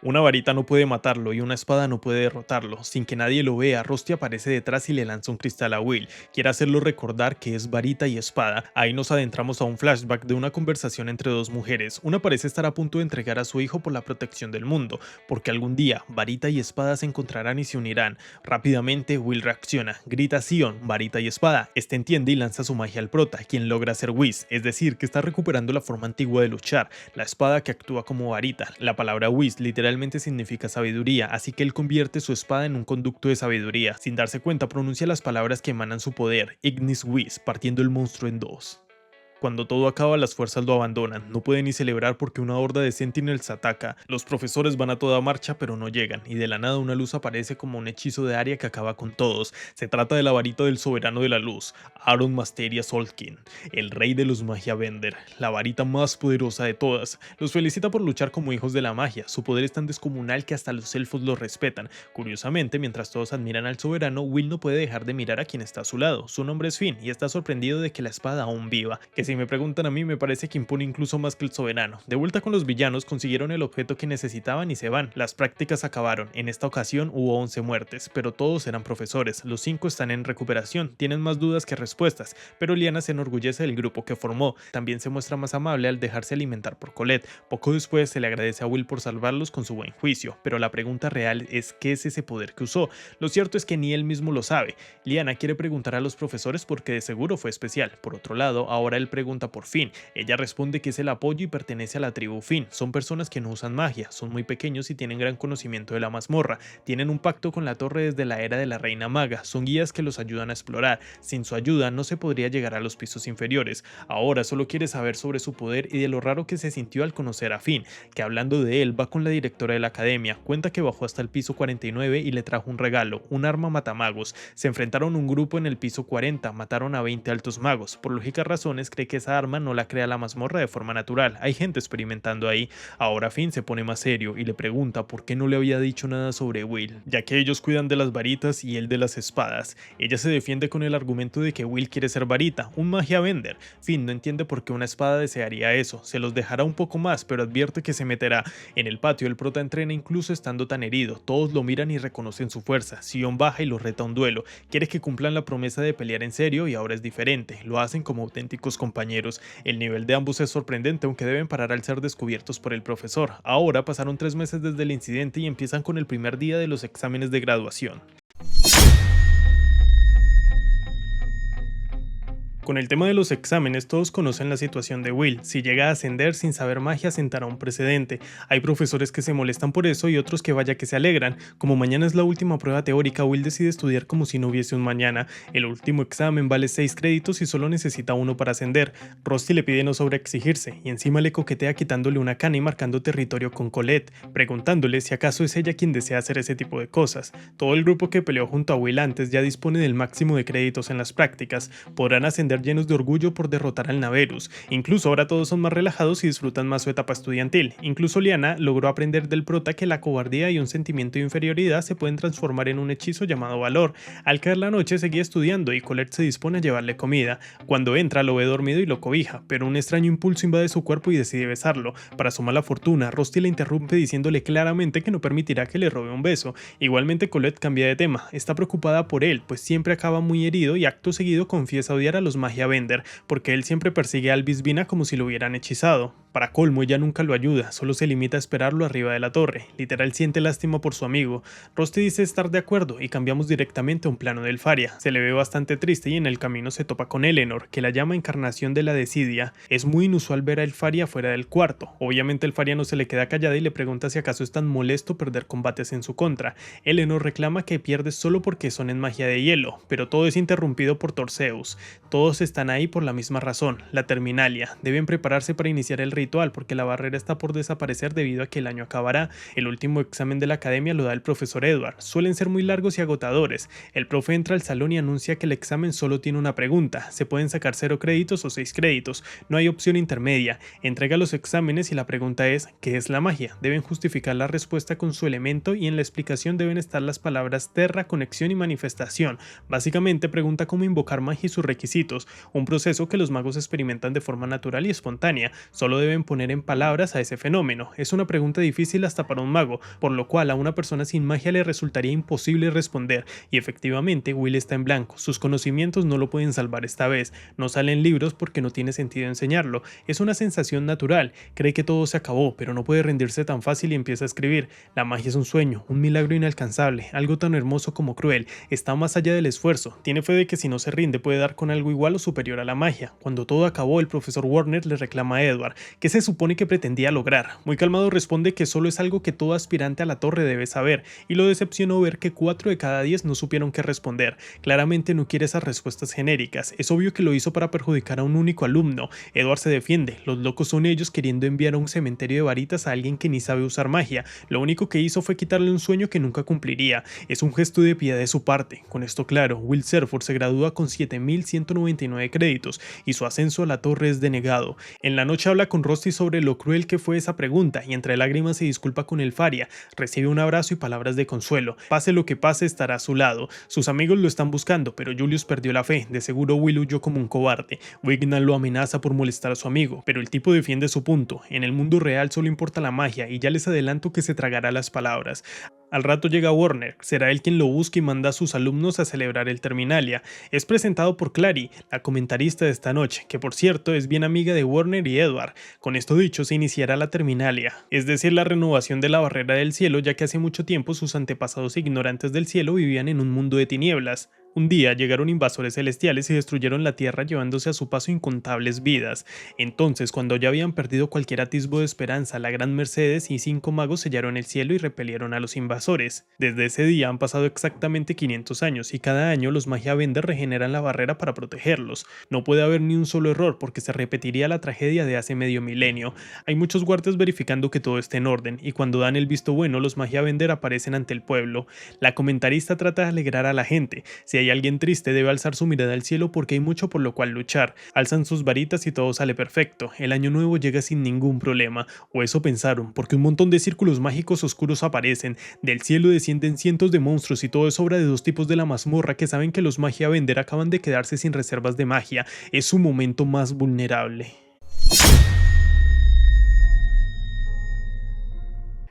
Una varita no puede matarlo y una espada no puede derrotarlo. Sin que nadie lo vea, Rusty aparece detrás y le lanza un cristal a Will. Quiere hacerlo recordar que es varita y espada. Ahí nos adentramos a un flashback de una conversación entre dos mujeres. Una parece estar a punto de entregar a su hijo por la protección del mundo, porque algún día varita y espada se encontrarán y se unirán. Rápidamente Will reacciona, grita a Sion, varita y espada. Este entiende y lanza su magia al prota, quien logra hacer Whis, es decir, que está recuperando la forma antigua de luchar, la espada que actúa como varita. La palabra Whis literalmente significa sabiduría, así que él convierte su espada en un conducto de sabiduría. Sin darse cuenta, pronuncia las palabras que emanan su poder, Ignis Whis, partiendo el monstruo en dos. Cuando todo acaba, las fuerzas lo abandonan, no pueden ni celebrar porque una horda de Sentinels ataca. Los profesores van a toda marcha pero no llegan, y de la nada una luz aparece como un hechizo de área que acaba con todos. Se trata de la varita del soberano de la luz, Aaron Masteria Solkin, el rey de los Magia Bender, la varita más poderosa de todas. Los felicita por luchar como hijos de la magia, su poder es tan descomunal que hasta los elfos lo respetan. Curiosamente, mientras todos admiran al soberano, Will no puede dejar de mirar a quien está a su lado. Su nombre es Finn y está sorprendido de que la espada aún viva, que si me preguntan a mí me parece que impone incluso más que el soberano. De vuelta con los villanos, consiguieron el objeto que necesitaban y se van. Las prácticas acabaron, en esta ocasión hubo 11 muertes, pero todos eran profesores, los 5 están en recuperación, tienen más dudas que respuestas, pero Liana se enorgullece del grupo que formó, también se muestra más amable al dejarse alimentar por Colette. Poco después se le agradece a Will por salvarlos con su buen juicio, pero la pregunta real es ¿qué es ese poder que usó? Lo cierto es que ni él mismo lo sabe. Liana quiere preguntar a los profesores porque de seguro fue especial. Por otro lado, ahora él pregunta por Finn. Ella responde que es el apoyo y pertenece a la tribu Finn. Son personas que no usan magia, son muy pequeños y tienen gran conocimiento de la mazmorra. Tienen un pacto con la torre desde la era de la reina maga. Son guías que los ayudan a explorar. Sin su ayuda no se podría llegar a los pisos inferiores. Ahora solo quiere saber sobre su poder y de lo raro que se sintió al conocer a Finn, que hablando de él va con la directora de la academia. Cuenta que bajó hasta el piso 49 y le trajo un regalo, un arma matamagos. Se enfrentaron un grupo en el piso 40, mataron a 20 altos magos. Por lógicas razones cree que esa arma no la crea la mazmorra de forma natural. Hay gente experimentando ahí. Ahora Finn se pone más serio y le pregunta por qué no le había dicho nada sobre Will, ya que ellos cuidan de las varitas y él de las espadas. Ella se defiende con el argumento de que Will quiere ser varita, un magia bender. Finn no entiende por qué una espada desearía eso. Se los dejará un poco más, pero advierte que se meterá. En el patio el prota entrena incluso estando tan herido. Todos lo miran y reconocen su fuerza. Sion baja y lo reta a un duelo. Quiere que cumplan la promesa de pelear en serio y ahora es diferente. Lo hacen como auténticos compañeros. El nivel de ambos es sorprendente, aunque deben parar al ser descubiertos por el profesor. Ahora pasaron 3 meses desde el incidente y empiezan con el primer día de los exámenes de graduación. Con el tema de los exámenes, todos conocen la situación de Will. Si llega a ascender sin saber magia, sentará un precedente. Hay profesores que se molestan por eso y otros que vaya que se alegran. Como mañana es la última prueba teórica, Will decide estudiar como si no hubiese un mañana. El último examen vale 6 créditos y solo necesita uno para ascender. Rusty le pide no sobreexigirse y encima le coquetea quitándole una cana y marcando territorio con Colette, preguntándole si acaso es ella quien desea hacer ese tipo de cosas. Todo el grupo que peleó junto a Will antes ya dispone del máximo de créditos en las prácticas. Podrán ascender llenos de orgullo por derrotar al Naverus. Incluso ahora todos son más relajados y disfrutan más su etapa estudiantil. Incluso Liana logró aprender del prota que la cobardía y un sentimiento de inferioridad se pueden transformar en un hechizo llamado valor. Al caer la noche seguía estudiando y Colette se dispone a llevarle comida. Cuando entra lo ve dormido y lo cobija, pero un extraño impulso invade su cuerpo y decide besarlo. Para su mala fortuna, Rusty le interrumpe diciéndole claramente que no permitirá que le robe un beso. Igualmente Colette cambia de tema. Está preocupada por él, pues siempre acaba muy herido y acto seguido confiesa odiar a los magia bender, porque él siempre persigue a Albisbina como si lo hubieran hechizado. Para colmo, ella nunca lo ayuda, solo se limita a esperarlo arriba de la torre. Literal siente lástima por su amigo. Rusty dice estar de acuerdo y cambiamos directamente a un plano del Faria. Se le ve bastante triste y en el camino se topa con Eleanor, que la llama encarnación de la desidia. Es muy inusual ver a el Faria fuera del cuarto. Obviamente el Faria no se le queda callada y le pregunta si acaso es tan molesto perder combates en su contra. Eleanor reclama que pierde solo porque son en magia de hielo, pero todo es interrumpido por Torseus. Todos están ahí por la misma razón, la Terminalia. Deben prepararse para iniciar el ritual porque la barrera está por desaparecer debido a que el año acabará. El último examen de la academia lo da el profesor Edward. Suelen ser muy largos y agotadores. El profe entra al salón y anuncia que el examen solo tiene una pregunta. Se pueden sacar 0 créditos o 6 créditos. No hay opción intermedia. Entrega los exámenes y la pregunta es ¿qué es la magia? Deben justificar la respuesta con su elemento y en la explicación deben estar las palabras terra, conexión y manifestación. Básicamente pregunta cómo invocar magia y sus requisitos. Un proceso que los magos experimentan de forma natural y espontánea. Solo deben poner en palabras a ese fenómeno. Es una pregunta difícil hasta para un mago, por lo cual a una persona sin magia le resultaría imposible responder, y efectivamente Will está en blanco. Sus conocimientos no lo pueden salvar esta vez. No salen libros porque no tiene sentido enseñarlo. Es una sensación natural. Cree que todo se acabó, pero no puede rendirse tan fácil y empieza a escribir. La magia es un sueño, un milagro inalcanzable, algo tan hermoso como cruel. Está más allá del esfuerzo. Tiene fe de que si no se rinde puede dar con algo igual o superior a la magia. Cuando todo acabó, el profesor Warner le reclama a Edward qué se supone que pretendía lograr. Muy calmado responde que solo es algo que todo aspirante a la torre debe saber, y lo decepcionó ver que 4 de cada 10 no supieron qué responder. Claramente no quiere esas respuestas genéricas. Es obvio que lo hizo para perjudicar a un único alumno. Edward se defiende. Los locos son ellos queriendo enviar a un cementerio de varitas a alguien que ni sabe usar magia. Lo único que hizo fue quitarle un sueño que nunca cumpliría. Es un gesto de piedad de su parte. Con esto claro, Will Serford se gradúa con 7.199 créditos y su ascenso a la torre es denegado. En la noche habla con Rusty sobre lo cruel que fue esa pregunta y entre lágrimas se disculpa con el Faria. Recibe un abrazo y palabras de consuelo. Pase lo que pase, estará a su lado. Sus amigos lo están buscando, pero Julius perdió la fe. De seguro Will huyó como un cobarde. Wignan lo amenaza por molestar a su amigo, pero el tipo defiende su punto. En el mundo real solo importa la magia y ya les adelanto que se tragará las palabras. Al rato llega Warner, será él quien lo busca y manda a sus alumnos a celebrar el Terminalia. Es presentado por Clary, la comentarista de esta noche, que por cierto es bien amiga de Warner y Edward. Con esto dicho se iniciará la Terminalia, es decir la renovación de la barrera del cielo, ya que hace mucho tiempo sus antepasados ignorantes del cielo vivían en un mundo de tinieblas. Un día llegaron invasores celestiales y destruyeron la Tierra llevándose a su paso incontables vidas. Entonces, cuando ya habían perdido cualquier atisbo de esperanza, la Gran Mercedes y 5 magos sellaron el cielo y repelieron a los invasores. Desde ese día han pasado exactamente 500 años y cada año los Magia Bender regeneran la barrera para protegerlos. No puede haber ni un solo error porque se repetiría la tragedia de hace medio milenio. Hay muchos guardias verificando que todo esté en orden y cuando dan el visto bueno los Magia Bender aparecen ante el pueblo. La comentarista trata de alegrar a la gente. Si hay alguien triste debe alzar su mirada al cielo porque hay mucho por lo cual luchar. Alzan sus varitas y todo sale perfecto. El año nuevo llega sin ningún problema, o eso pensaron, porque un montón de círculos mágicos oscuros aparecen. Del cielo descienden cientos de monstruos y todo es obra de dos tipos de la mazmorra que saben que los Magia Bender acaban de quedarse sin reservas de magia. Es su momento más vulnerable.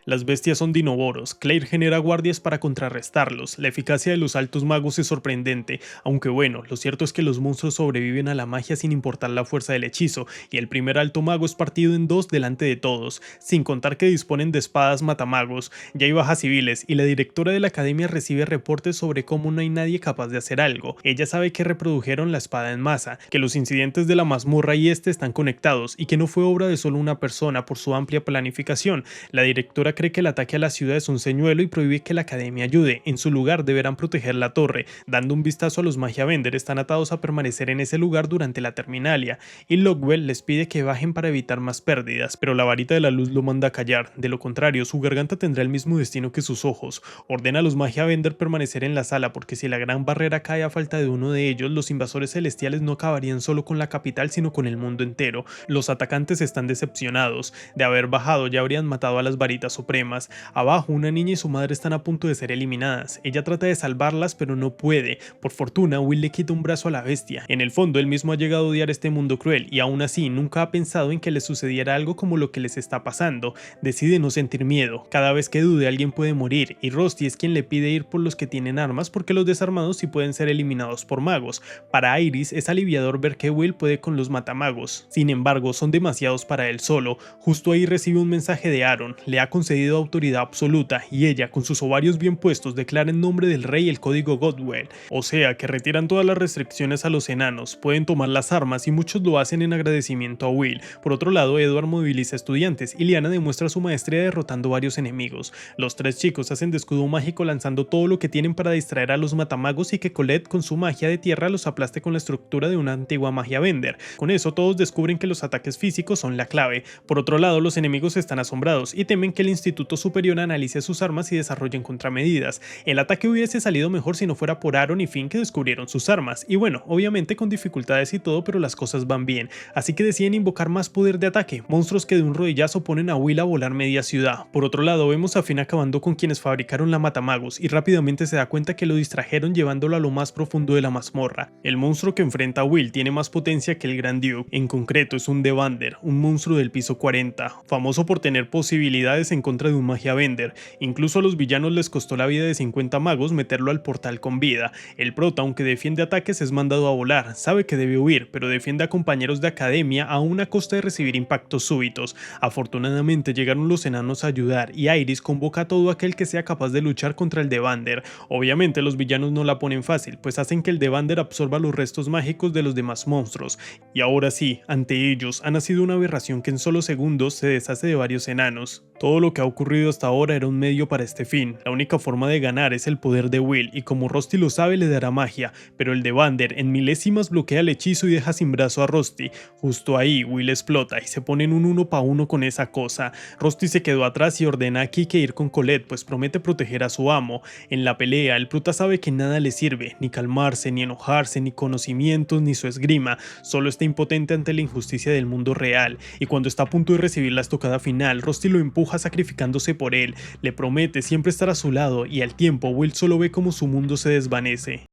Las bestias son dinoboros, Claire genera guardias para contrarrestarlos, la eficacia de los altos magos es sorprendente, aunque bueno, lo cierto es que los monstruos sobreviven a la magia sin importar la fuerza del hechizo, y el primer alto mago es partido en dos delante de todos, sin contar que disponen de espadas matamagos, ya hay bajas civiles, y la directora de la academia recibe reportes sobre cómo no hay nadie capaz de hacer algo. Ella sabe que reprodujeron la espada en masa, que los incidentes de la mazmorra y están conectados, y que no fue obra de solo una persona por su amplia planificación. La directora cree que el ataque a la ciudad es un señuelo y prohíbe que la academia ayude. En su lugar deberán proteger la torre. Dando un vistazo a los Magia Bender, están atados a permanecer en ese lugar durante la terminalia, y Lockwell les pide que bajen para evitar más pérdidas, pero la varita de la luz lo manda a callar. De lo contrario, su garganta tendrá el mismo destino que sus ojos. Ordena a los Magia Bender permanecer en la sala porque si la gran barrera cae a falta de uno de ellos, los invasores celestiales no acabarían solo con la capital sino con el mundo entero. Los atacantes están decepcionados. De haber bajado ya habrían matado a las varitas supremas. Abajo una niña y su madre están a punto de ser eliminadas. Ella trata de salvarlas pero no puede. Por fortuna Will le quita un brazo a la bestia. En el fondo él mismo ha llegado a odiar este mundo cruel y aún así nunca ha pensado en que le sucediera algo como lo que les está pasando. Decide no sentir miedo. Cada vez que dude alguien puede morir y Rusty es quien le pide ir por los que tienen armas porque los desarmados sí pueden ser eliminados por magos. Para Iris es aliviador ver que Will puede con los matamagos. Sin embargo son demasiados para él solo. Justo ahí recibe un mensaje de Aaron. Le ha concedido autoridad absoluta y ella, con sus ovarios bien puestos, declara en nombre del rey el código Godwell, o sea que retiran todas las restricciones a los enanos, pueden tomar las armas y muchos lo hacen en agradecimiento a Will. Por otro lado, Edward moviliza estudiantes y Liana demuestra su maestría derrotando varios enemigos. Los tres chicos hacen de escudo mágico lanzando todo lo que tienen para distraer a los matamagos y que Colette con su magia de tierra los aplaste con la estructura de una antigua magia Bender. Con eso todos descubren que los ataques físicos son la clave. Por otro lado, los enemigos están asombrados y temen que el Instituto Superior analice sus armas y desarrollen contramedidas. El ataque hubiese salido mejor si no fuera por Aaron y Finn que descubrieron sus armas, y bueno, obviamente con dificultades y todo, pero las cosas van bien, así que deciden invocar más poder de ataque, monstruos que de un rodillazo ponen a Will a volar media ciudad. Por otro lado, vemos a Finn acabando con quienes fabricaron la matamagos y rápidamente se da cuenta que lo distrajeron llevándolo a lo más profundo de la mazmorra. El monstruo que enfrenta a Will tiene más potencia que el Gran Duke, en concreto es un Devander, un monstruo del piso 40, famoso por tener posibilidades en contra de un Magia Bender. Incluso a los villanos les costó la vida de 50 magos meterlo al portal con vida. El prota, aunque defiende ataques, es mandado a volar, sabe que debe huir, pero defiende a compañeros de academia aún a costa de recibir impactos súbitos. Afortunadamente llegaron los enanos a ayudar y Iris convoca a todo aquel que sea capaz de luchar contra el Devander. Obviamente los villanos no la ponen fácil, pues hacen que el Devander absorba los restos mágicos de los demás monstruos. Y ahora sí, ante ellos ha nacido una aberración que en solo segundos se deshace de varios enanos. Todo lo que ha ocurrido hasta ahora era un medio para este fin. La única forma de ganar es el poder de Will y como Rusty lo sabe le dará magia, pero el Devander en milésimas bloquea el hechizo y deja sin brazo a Rusty. Justo ahí Will explota y se ponen un 1-1 con esa cosa. Rusty se quedó atrás y ordena a Kike ir con Colette pues promete proteger a su amo. En la pelea el prota sabe que nada le sirve, ni calmarse, ni enojarse, ni conocimientos, ni su esgrima, solo está impotente ante la injusticia del mundo real y cuando está a punto de recibir la estocada final, Rusty lo empuja sacrificándose por él, le promete siempre estar a su lado y al tiempo Will solo ve como su mundo se desvanece.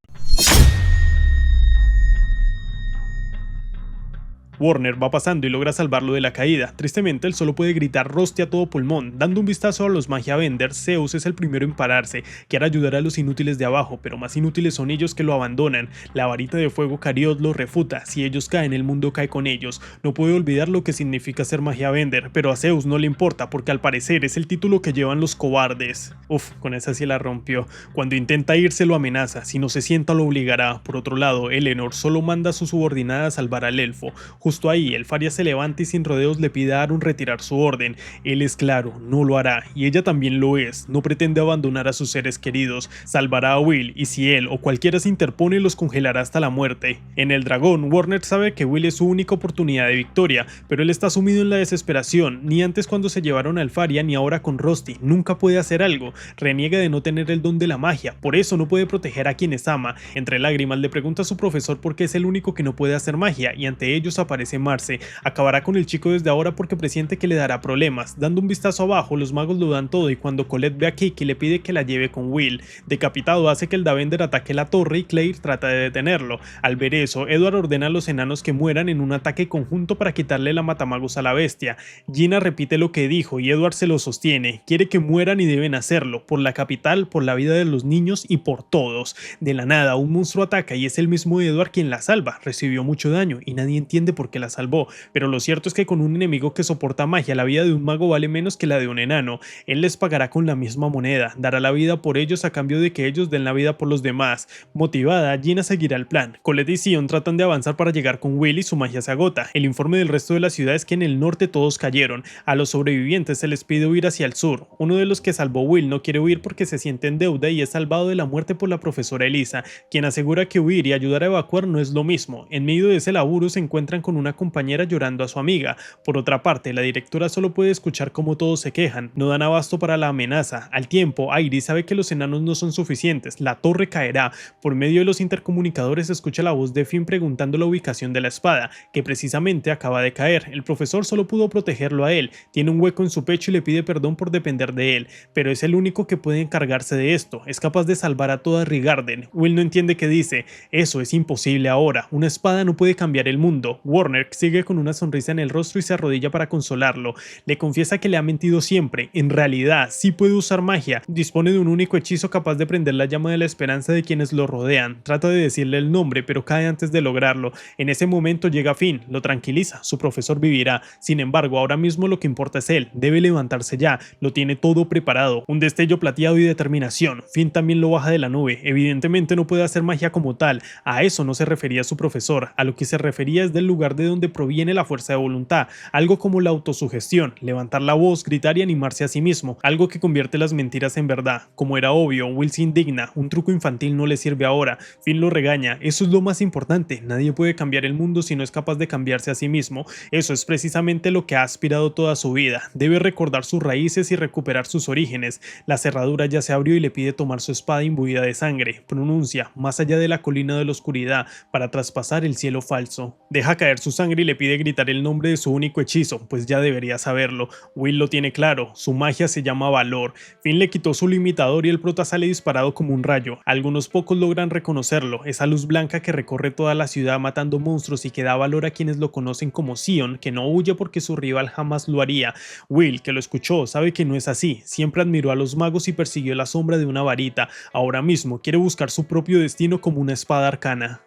Warner va pasando y logra salvarlo de la caída. Tristemente, él solo puede gritar Rusty a todo pulmón. Dando un vistazo a los Magia Benders, Zeus es el primero en pararse. Quiere ayudar a los inútiles de abajo, pero más inútiles son ellos que lo abandonan. La varita de fuego Cariot lo refuta. Si ellos caen, el mundo cae con ellos. No puede olvidar lo que significa ser Magia Bender, pero a Zeus no le importa porque al parecer es el título que llevan los cobardes. Uf, con esa sí la rompió. Cuando intenta irse lo amenaza. Si no se sienta lo obligará. Por otro lado, Eleanor solo manda a su subordinada a salvar al elfo. Justo ahí, el Faria se levanta y sin rodeos le pide a Aaron retirar su orden. Él es claro, no lo hará, y ella también lo es. No pretende abandonar a sus seres queridos, salvará a Will, y si él o cualquiera se interpone los congelará hasta la muerte. En el dragón, Warner sabe que Will es su única oportunidad de victoria, pero él está sumido en la desesperación. Ni antes cuando se llevaron al Faria, ni ahora con Rusty. Nunca puede hacer algo. Reniega de no tener el don de la magia, por eso no puede proteger a quienes ama. Entre lágrimas le pregunta a su profesor por qué es el único que no puede hacer magia, y ante ellos aparece Marce. Acabará con el chico desde ahora porque presiente que le dará problemas. Dando un vistazo abajo, los magos lo dan todo, y cuando Colette ve a Kiki le pide que la lleve con Will. Decapitado hace que el Davender ataque la torre y Claire trata de detenerlo. Al ver eso, Edward ordena a los enanos que mueran en un ataque conjunto para quitarle la matamagos a la bestia. Gina repite lo que dijo y Edward se lo sostiene. Quiere que mueran y deben hacerlo, por la capital, por la vida de los niños y por todos. De la nada, un monstruo ataca y es el mismo Edward quien la salva. Recibió mucho daño y nadie entiende por qué la salvó, pero lo cierto es que con un enemigo que soporta magia, la vida de un mago vale menos que la de un enano. Él les pagará con la misma moneda, dará la vida por ellos a cambio de que ellos den la vida por los demás. Motivada, Gina seguirá el plan. Colette y Sion tratan de avanzar para llegar con Will y su magia se agota. El informe del resto de la ciudad es que en el norte todos cayeron. A los sobrevivientes se les pide huir hacia el sur. Uno de los que salvó Will no quiere huir porque se siente en deuda y es salvado de la muerte por la profesora Elisa, quien asegura que huir y ayudar a evacuar no es lo mismo. En medio de ese laburo se encuentran con una compañera llorando a su amiga. Por otra parte, la directora solo puede escuchar cómo todos se quejan, no dan abasto para la amenaza. Al tiempo, Iris sabe que los enanos no son suficientes, la torre caerá. Por medio de los intercomunicadores se escucha la voz de Finn preguntando la ubicación de la espada, que precisamente acaba de caer. El profesor solo pudo protegerlo a él, tiene un hueco en su pecho y le pide perdón por depender de él, pero es el único que puede encargarse de esto, es capaz de salvar a toda Rigarden. Will no entiende qué dice, eso es imposible ahora, una espada no puede cambiar el mundo. Warner sigue con una sonrisa en el rostro y se arrodilla para consolarlo, le confiesa que le ha mentido siempre, en realidad sí puede usar magia, dispone de un único hechizo capaz de prender la llama de la esperanza de quienes lo rodean, trata de decirle el nombre pero cae antes de lograrlo. En ese momento llega Finn, lo tranquiliza, su profesor vivirá, sin embargo ahora mismo lo que importa es él, debe levantarse ya, lo tiene todo preparado, un destello plateado y determinación. Finn también lo baja de la nube, evidentemente no puede hacer magia como tal, a eso no se refería su profesor, a lo que se refería es del lugar de donde proviene la fuerza de voluntad, algo como la autosugestión, levantar la voz, gritar y animarse a sí mismo, algo que convierte las mentiras en verdad. Como era obvio, Will se indigna, un truco infantil no le sirve ahora, Finn lo regaña, eso es lo más importante, nadie puede cambiar el mundo si no es capaz de cambiarse a sí mismo, eso es precisamente lo que ha aspirado toda su vida, debe recordar sus raíces y recuperar sus orígenes. La cerradura ya se abrió y le pide tomar su espada imbuida de sangre, pronuncia, más allá de la colina de la oscuridad, para traspasar el cielo falso. Deja caer su sangre y le pide gritar el nombre de su único hechizo, pues ya debería saberlo. Will lo tiene claro, su magia se llama valor. Finn le quitó su limitador y el prota sale disparado como un rayo. Algunos pocos logran reconocerlo, esa luz blanca que recorre toda la ciudad matando monstruos y que da valor a quienes lo conocen como Sion, que no huye porque su rival jamás lo haría. Will, que lo escuchó, sabe que no es así, siempre admiró a los magos y persiguió la sombra de una varita, ahora mismo quiere buscar su propio destino como una espada arcana.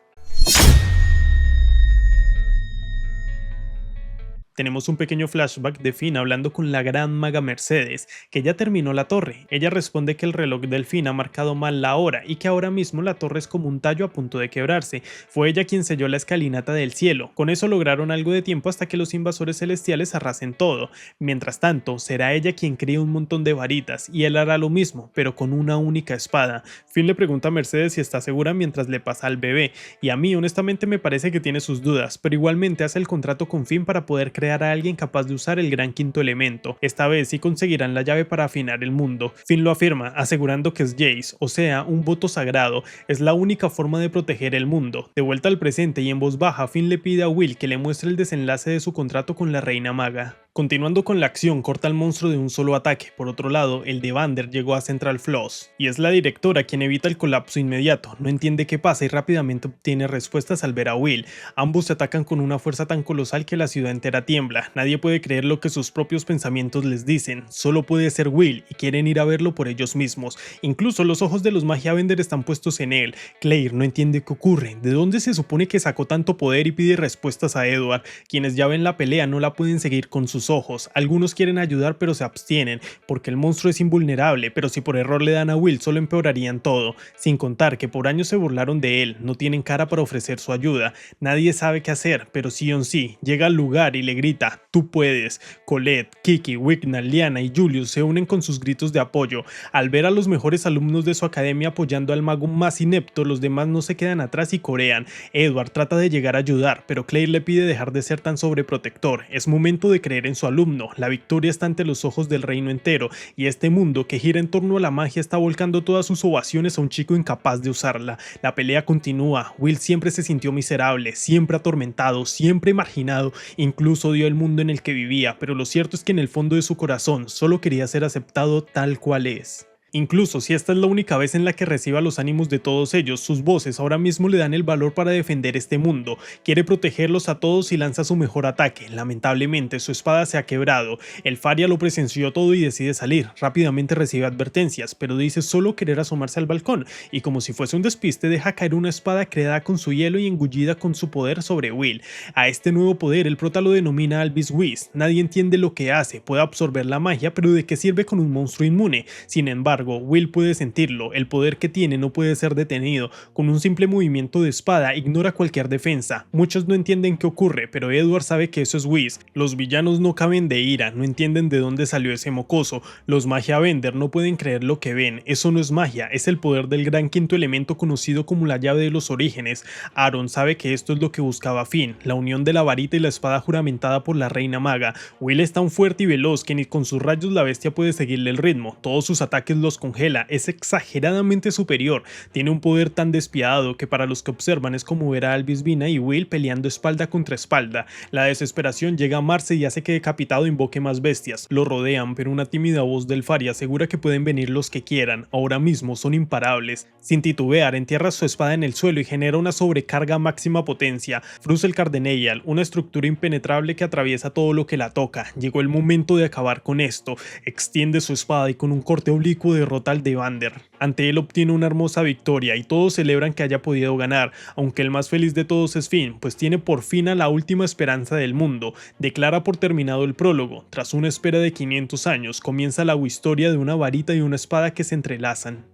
Tenemos un pequeño flashback de Finn hablando con la gran maga Mercedes, que ya terminó la torre. Ella responde que el reloj del Finn ha marcado mal la hora y que ahora mismo la torre es como un tallo a punto de quebrarse. Fue ella quien selló la escalinata del cielo. Con eso lograron algo de tiempo hasta que los invasores celestiales arrasen todo. Mientras tanto, será ella quien críe un montón de varitas y él hará lo mismo, pero con una única espada. Finn le pregunta a Mercedes si está segura mientras le pasa al bebé, y a mí honestamente me parece que tiene sus dudas, pero igualmente hace el contrato con Finn para poder crear a alguien capaz de usar el gran quinto elemento. Esta vez sí conseguirán la llave para afinar el mundo. Finn lo afirma, asegurando que es Jace, o sea, un voto sagrado, es la única forma de proteger el mundo. De vuelta al presente y en voz baja, Finn le pide a Will que le muestre el desenlace de su contrato con la reina maga. Continuando con la acción, corta al monstruo de un solo ataque. Por otro lado, el de Vander llegó a Central Floss, y es la directora quien evita el colapso inmediato. No entiende qué pasa y rápidamente obtiene respuestas al ver a Will. Ambos se atacan con una fuerza tan colosal que la ciudad entera tiembla. Nadie puede creer lo que sus propios pensamientos les dicen. Solo puede ser Will, y quieren ir a verlo por ellos mismos. Incluso los ojos de los Magia Bender están puestos en él. Claire no entiende qué ocurre, de dónde se supone que sacó tanto poder, y pide respuestas a Edward. Quienes ya ven la pelea no la pueden seguir con sus ojos. Algunos quieren ayudar pero se abstienen porque el monstruo es invulnerable, pero si por error le dan a Will solo empeorarían todo, sin contar que por años se burlaron de él, no tienen cara para ofrecer su ayuda. Nadie sabe qué hacer, pero Sion sí, llega al lugar y le grita: "Tú puedes". Colette, Kiki, Wigna, Liana y Julius se unen con sus gritos de apoyo. Al ver a los mejores alumnos de su academia apoyando al mago más inepto, los demás no se quedan atrás y corean. Edward trata de llegar a ayudar, pero Claire le pide dejar de ser tan sobreprotector. Es momento de creer en su alumno. La victoria está ante los ojos del reino entero, y este mundo que gira en torno a la magia está volcando todas sus ovaciones a un chico incapaz de usarla. La pelea continúa. Will siempre se sintió miserable, siempre atormentado, siempre marginado, incluso odió el mundo en el que vivía, pero lo cierto es que en el fondo de su corazón solo quería ser aceptado tal cual es. Incluso si esta es la única vez en la que reciba los ánimos de todos ellos, sus voces ahora mismo le dan el valor para defender este mundo. Quiere protegerlos a todos y lanza su mejor ataque. Lamentablemente su espada se ha quebrado. El Faria lo presenció todo y decide salir. Rápidamente recibe advertencias, pero dice solo querer asomarse al balcón, y como si fuese un despiste deja caer una espada creada con su hielo y engullida con su poder sobre Will. A este nuevo poder el prota lo denomina Alvis Whis. Nadie entiende lo que hace, puede absorber la magia, pero ¿de qué sirve con un monstruo inmune? Sin embargo, Will puede sentirlo, el poder que tiene no puede ser detenido. Con un simple movimiento de espada ignora cualquier defensa. Muchos no entienden qué ocurre, pero Edward sabe que eso es Whis. Los villanos no caben de ira, no entienden de dónde salió ese mocoso. Los Magia Bender no pueden creer lo que ven. Eso no es magia, es el poder del gran quinto elemento conocido como la llave de los orígenes. Aaron sabe que esto es lo que buscaba Finn, la unión de la varita y la espada juramentada por la reina maga. Will es tan fuerte y veloz que ni con sus rayos la bestia puede seguirle el ritmo. Todos sus ataques los congela, es exageradamente superior, tiene un poder tan despiadado que para los que observan es como ver a Alvis Vina y Will peleando espalda contra espalda. La desesperación llega a Marce y hace que Decapitado invoque más bestias. Lo rodean, pero una tímida voz del Faria asegura que pueden venir los que quieran, ahora mismo son imparables. Sin titubear, entierra su espada en el suelo y genera una sobrecarga a máxima potencia. Fruse el Cardeneial, una estructura impenetrable que atraviesa todo lo que la toca. Llegó el momento de acabar con esto. Extiende su espada y con un corte oblicuo derrota al de Vander. Ante él obtiene una hermosa victoria y todos celebran que haya podido ganar, aunque el más feliz de todos es Finn, pues tiene por fin a la última esperanza del mundo. Declara por terminado el prólogo. Tras una espera de 500 años, comienza la historia de una varita y una espada que se entrelazan.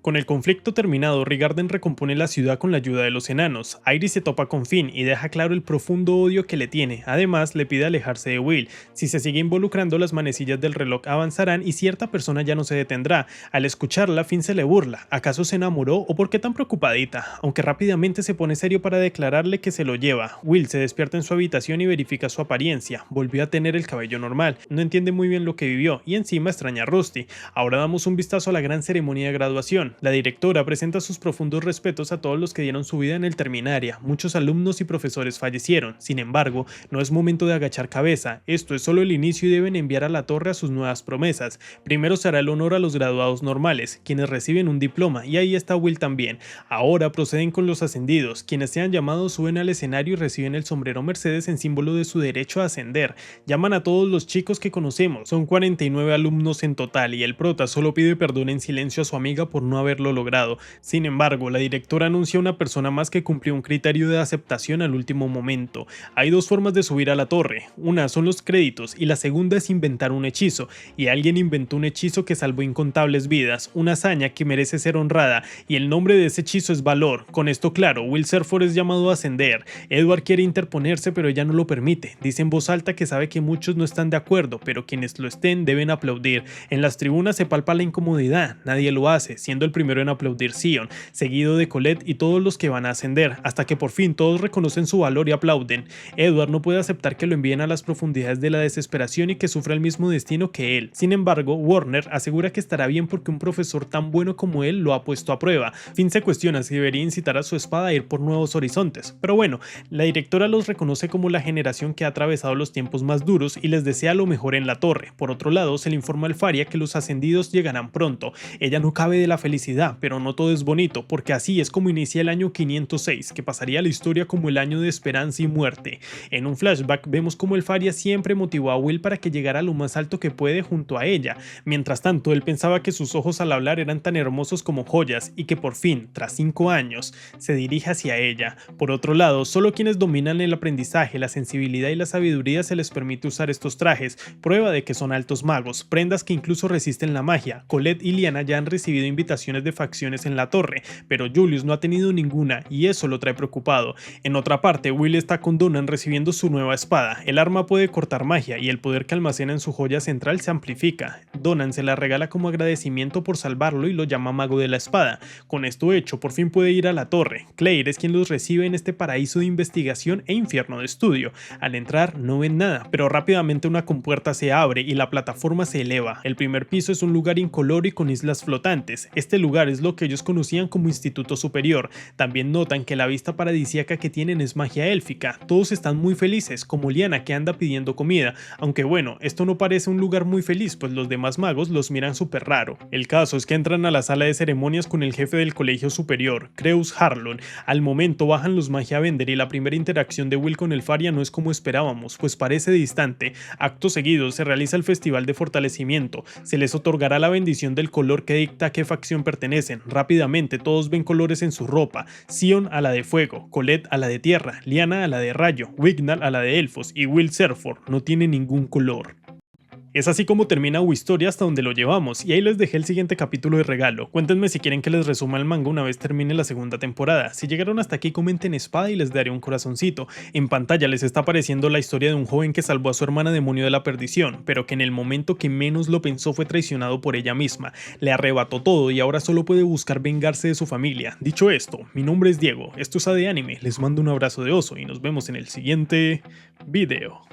Con el conflicto terminado, Rigarden recompone la ciudad con la ayuda de los enanos. Iris se topa con Finn y deja claro el profundo odio que le tiene. Además, le pide alejarse de Will. Si se sigue involucrando, las manecillas del reloj avanzarán y cierta persona ya no se detendrá. Al escucharla, Finn se le burla. ¿Acaso se enamoró o por qué tan preocupadita? Aunque rápidamente se pone serio para declararle que se lo lleva. Will se despierta en su habitación y verifica su apariencia. Volvió a tener el cabello normal. No entiende muy bien lo que vivió y encima extraña a Rusty. Ahora damos un vistazo a la gran ceremonia de graduación. La directora presenta sus profundos respetos a todos los que dieron su vida en el Terminaria. Muchos alumnos y profesores fallecieron. Sin embargo, no es momento de agachar cabeza. Esto es solo el inicio y deben enviar a la torre a sus nuevas promesas. Primero se hará el honor a los graduados normales, quienes reciben un diploma, y ahí está Will también. Ahora proceden con los ascendidos. Quienes sean llamados suben al escenario y reciben el sombrero Mercedes en símbolo de su derecho a ascender. Llaman a todos los chicos que conocemos. Son 49 alumnos en total y el prota solo pide perdón en silencio a su amiga por no haberlo logrado. Sin embargo, la directora anuncia una persona más que cumplió un criterio de aceptación al último momento. Hay dos formas de subir a la torre. Una son los créditos y la segunda es inventar un hechizo. Y alguien inventó un hechizo que salvó incontables vidas, una hazaña que merece ser honrada, y el nombre de ese hechizo es Valor. Con esto claro, Will Serford es llamado a ascender. Edward quiere interponerse, pero ella no lo permite. Dice en voz alta que sabe que muchos no están de acuerdo, pero quienes lo estén deben aplaudir. En las tribunas se palpa la incomodidad. Nadie lo hace, siendo el el primero en aplaudir Sion, seguido de Colette y todos los que van a ascender, hasta que por fin todos reconocen su valor y aplauden. Edward no puede aceptar que lo envíen a las profundidades de la desesperación y que sufra el mismo destino que él. Sin embargo, Warner asegura que estará bien porque un profesor tan bueno como él lo ha puesto a prueba. Finn se cuestiona si debería incitar a su espada a ir por nuevos horizontes, pero bueno, la directora los reconoce como la generación que ha atravesado los tiempos más duros y les desea lo mejor en la torre. Por otro lado, se le informa a Alfaria que los ascendidos llegarán pronto. Ella no cabe de la felicidad, pero no todo es bonito, porque así es como inicia el año 506, que pasaría a la historia como el año de esperanza y muerte. En un flashback vemos como Alfaria siempre motivó a Will para que llegara a lo más alto que puede junto a ella. Mientras tanto, él pensaba que sus ojos al hablar eran tan hermosos como joyas y que por fin, tras 5 años, se dirige hacia ella. Por otro lado, solo quienes dominan el aprendizaje, la sensibilidad y la sabiduría se les permite usar estos trajes, prueba de que son altos magos, prendas que incluso resisten la magia. Colette y Lyanna ya han recibido invitaciones de facciones en la torre, pero Julius no ha tenido ninguna y eso lo trae preocupado. En otra parte, Will está con Donan recibiendo su nueva espada. El arma puede cortar magia y el poder que almacena en su joya central se amplifica. Donan se la regala como agradecimiento por salvarlo y lo llama mago de la espada. Con esto hecho, por fin puede ir a la torre. Claire es quien los recibe en este paraíso de investigación e infierno de estudio. Al entrar no ven nada, pero rápidamente una compuerta se abre y la plataforma se eleva. El primer piso es un lugar incoloro y con islas flotantes. Este lugar es lo que ellos conocían como Instituto Superior. También notan que la vista paradisíaca que tienen es magia élfica. Todos están muy felices, como Lyanna que anda pidiendo comida, aunque bueno, esto no parece un lugar muy feliz, pues los demás magos los miran súper raro. El caso es que entran a la sala de ceremonias con el jefe del colegio superior, Creus Harlon. Al momento bajan los Magia Bender y la primera interacción de Will con Elfaria no es como esperábamos, pues parece distante. Acto seguido se realiza el festival de fortalecimiento, se les otorgará la bendición del color que dicta a qué facción pertenecen. Rápidamente todos ven colores en su ropa, Sion a la de fuego, Colette a la de tierra, Lyanna a la de rayo, Wignall a la de elfos y Will Serford no tiene ningún color. Es así como termina Wistoria hasta donde lo llevamos, y ahí les dejé el siguiente capítulo de regalo. Cuéntenme si quieren que les resuma el manga una vez termine la segunda temporada. Si llegaron hasta aquí comenten espada y les daré un corazoncito. En pantalla les está apareciendo la historia de un joven que salvó a su hermana demonio de la perdición, pero que en el momento que menos lo pensó fue traicionado por ella misma. Le arrebató todo y ahora solo puede buscar vengarse de su familia. Dicho esto, mi nombre es Diego, esto es AD Anime, les mando un abrazo de oso y nos vemos en el siguiente video.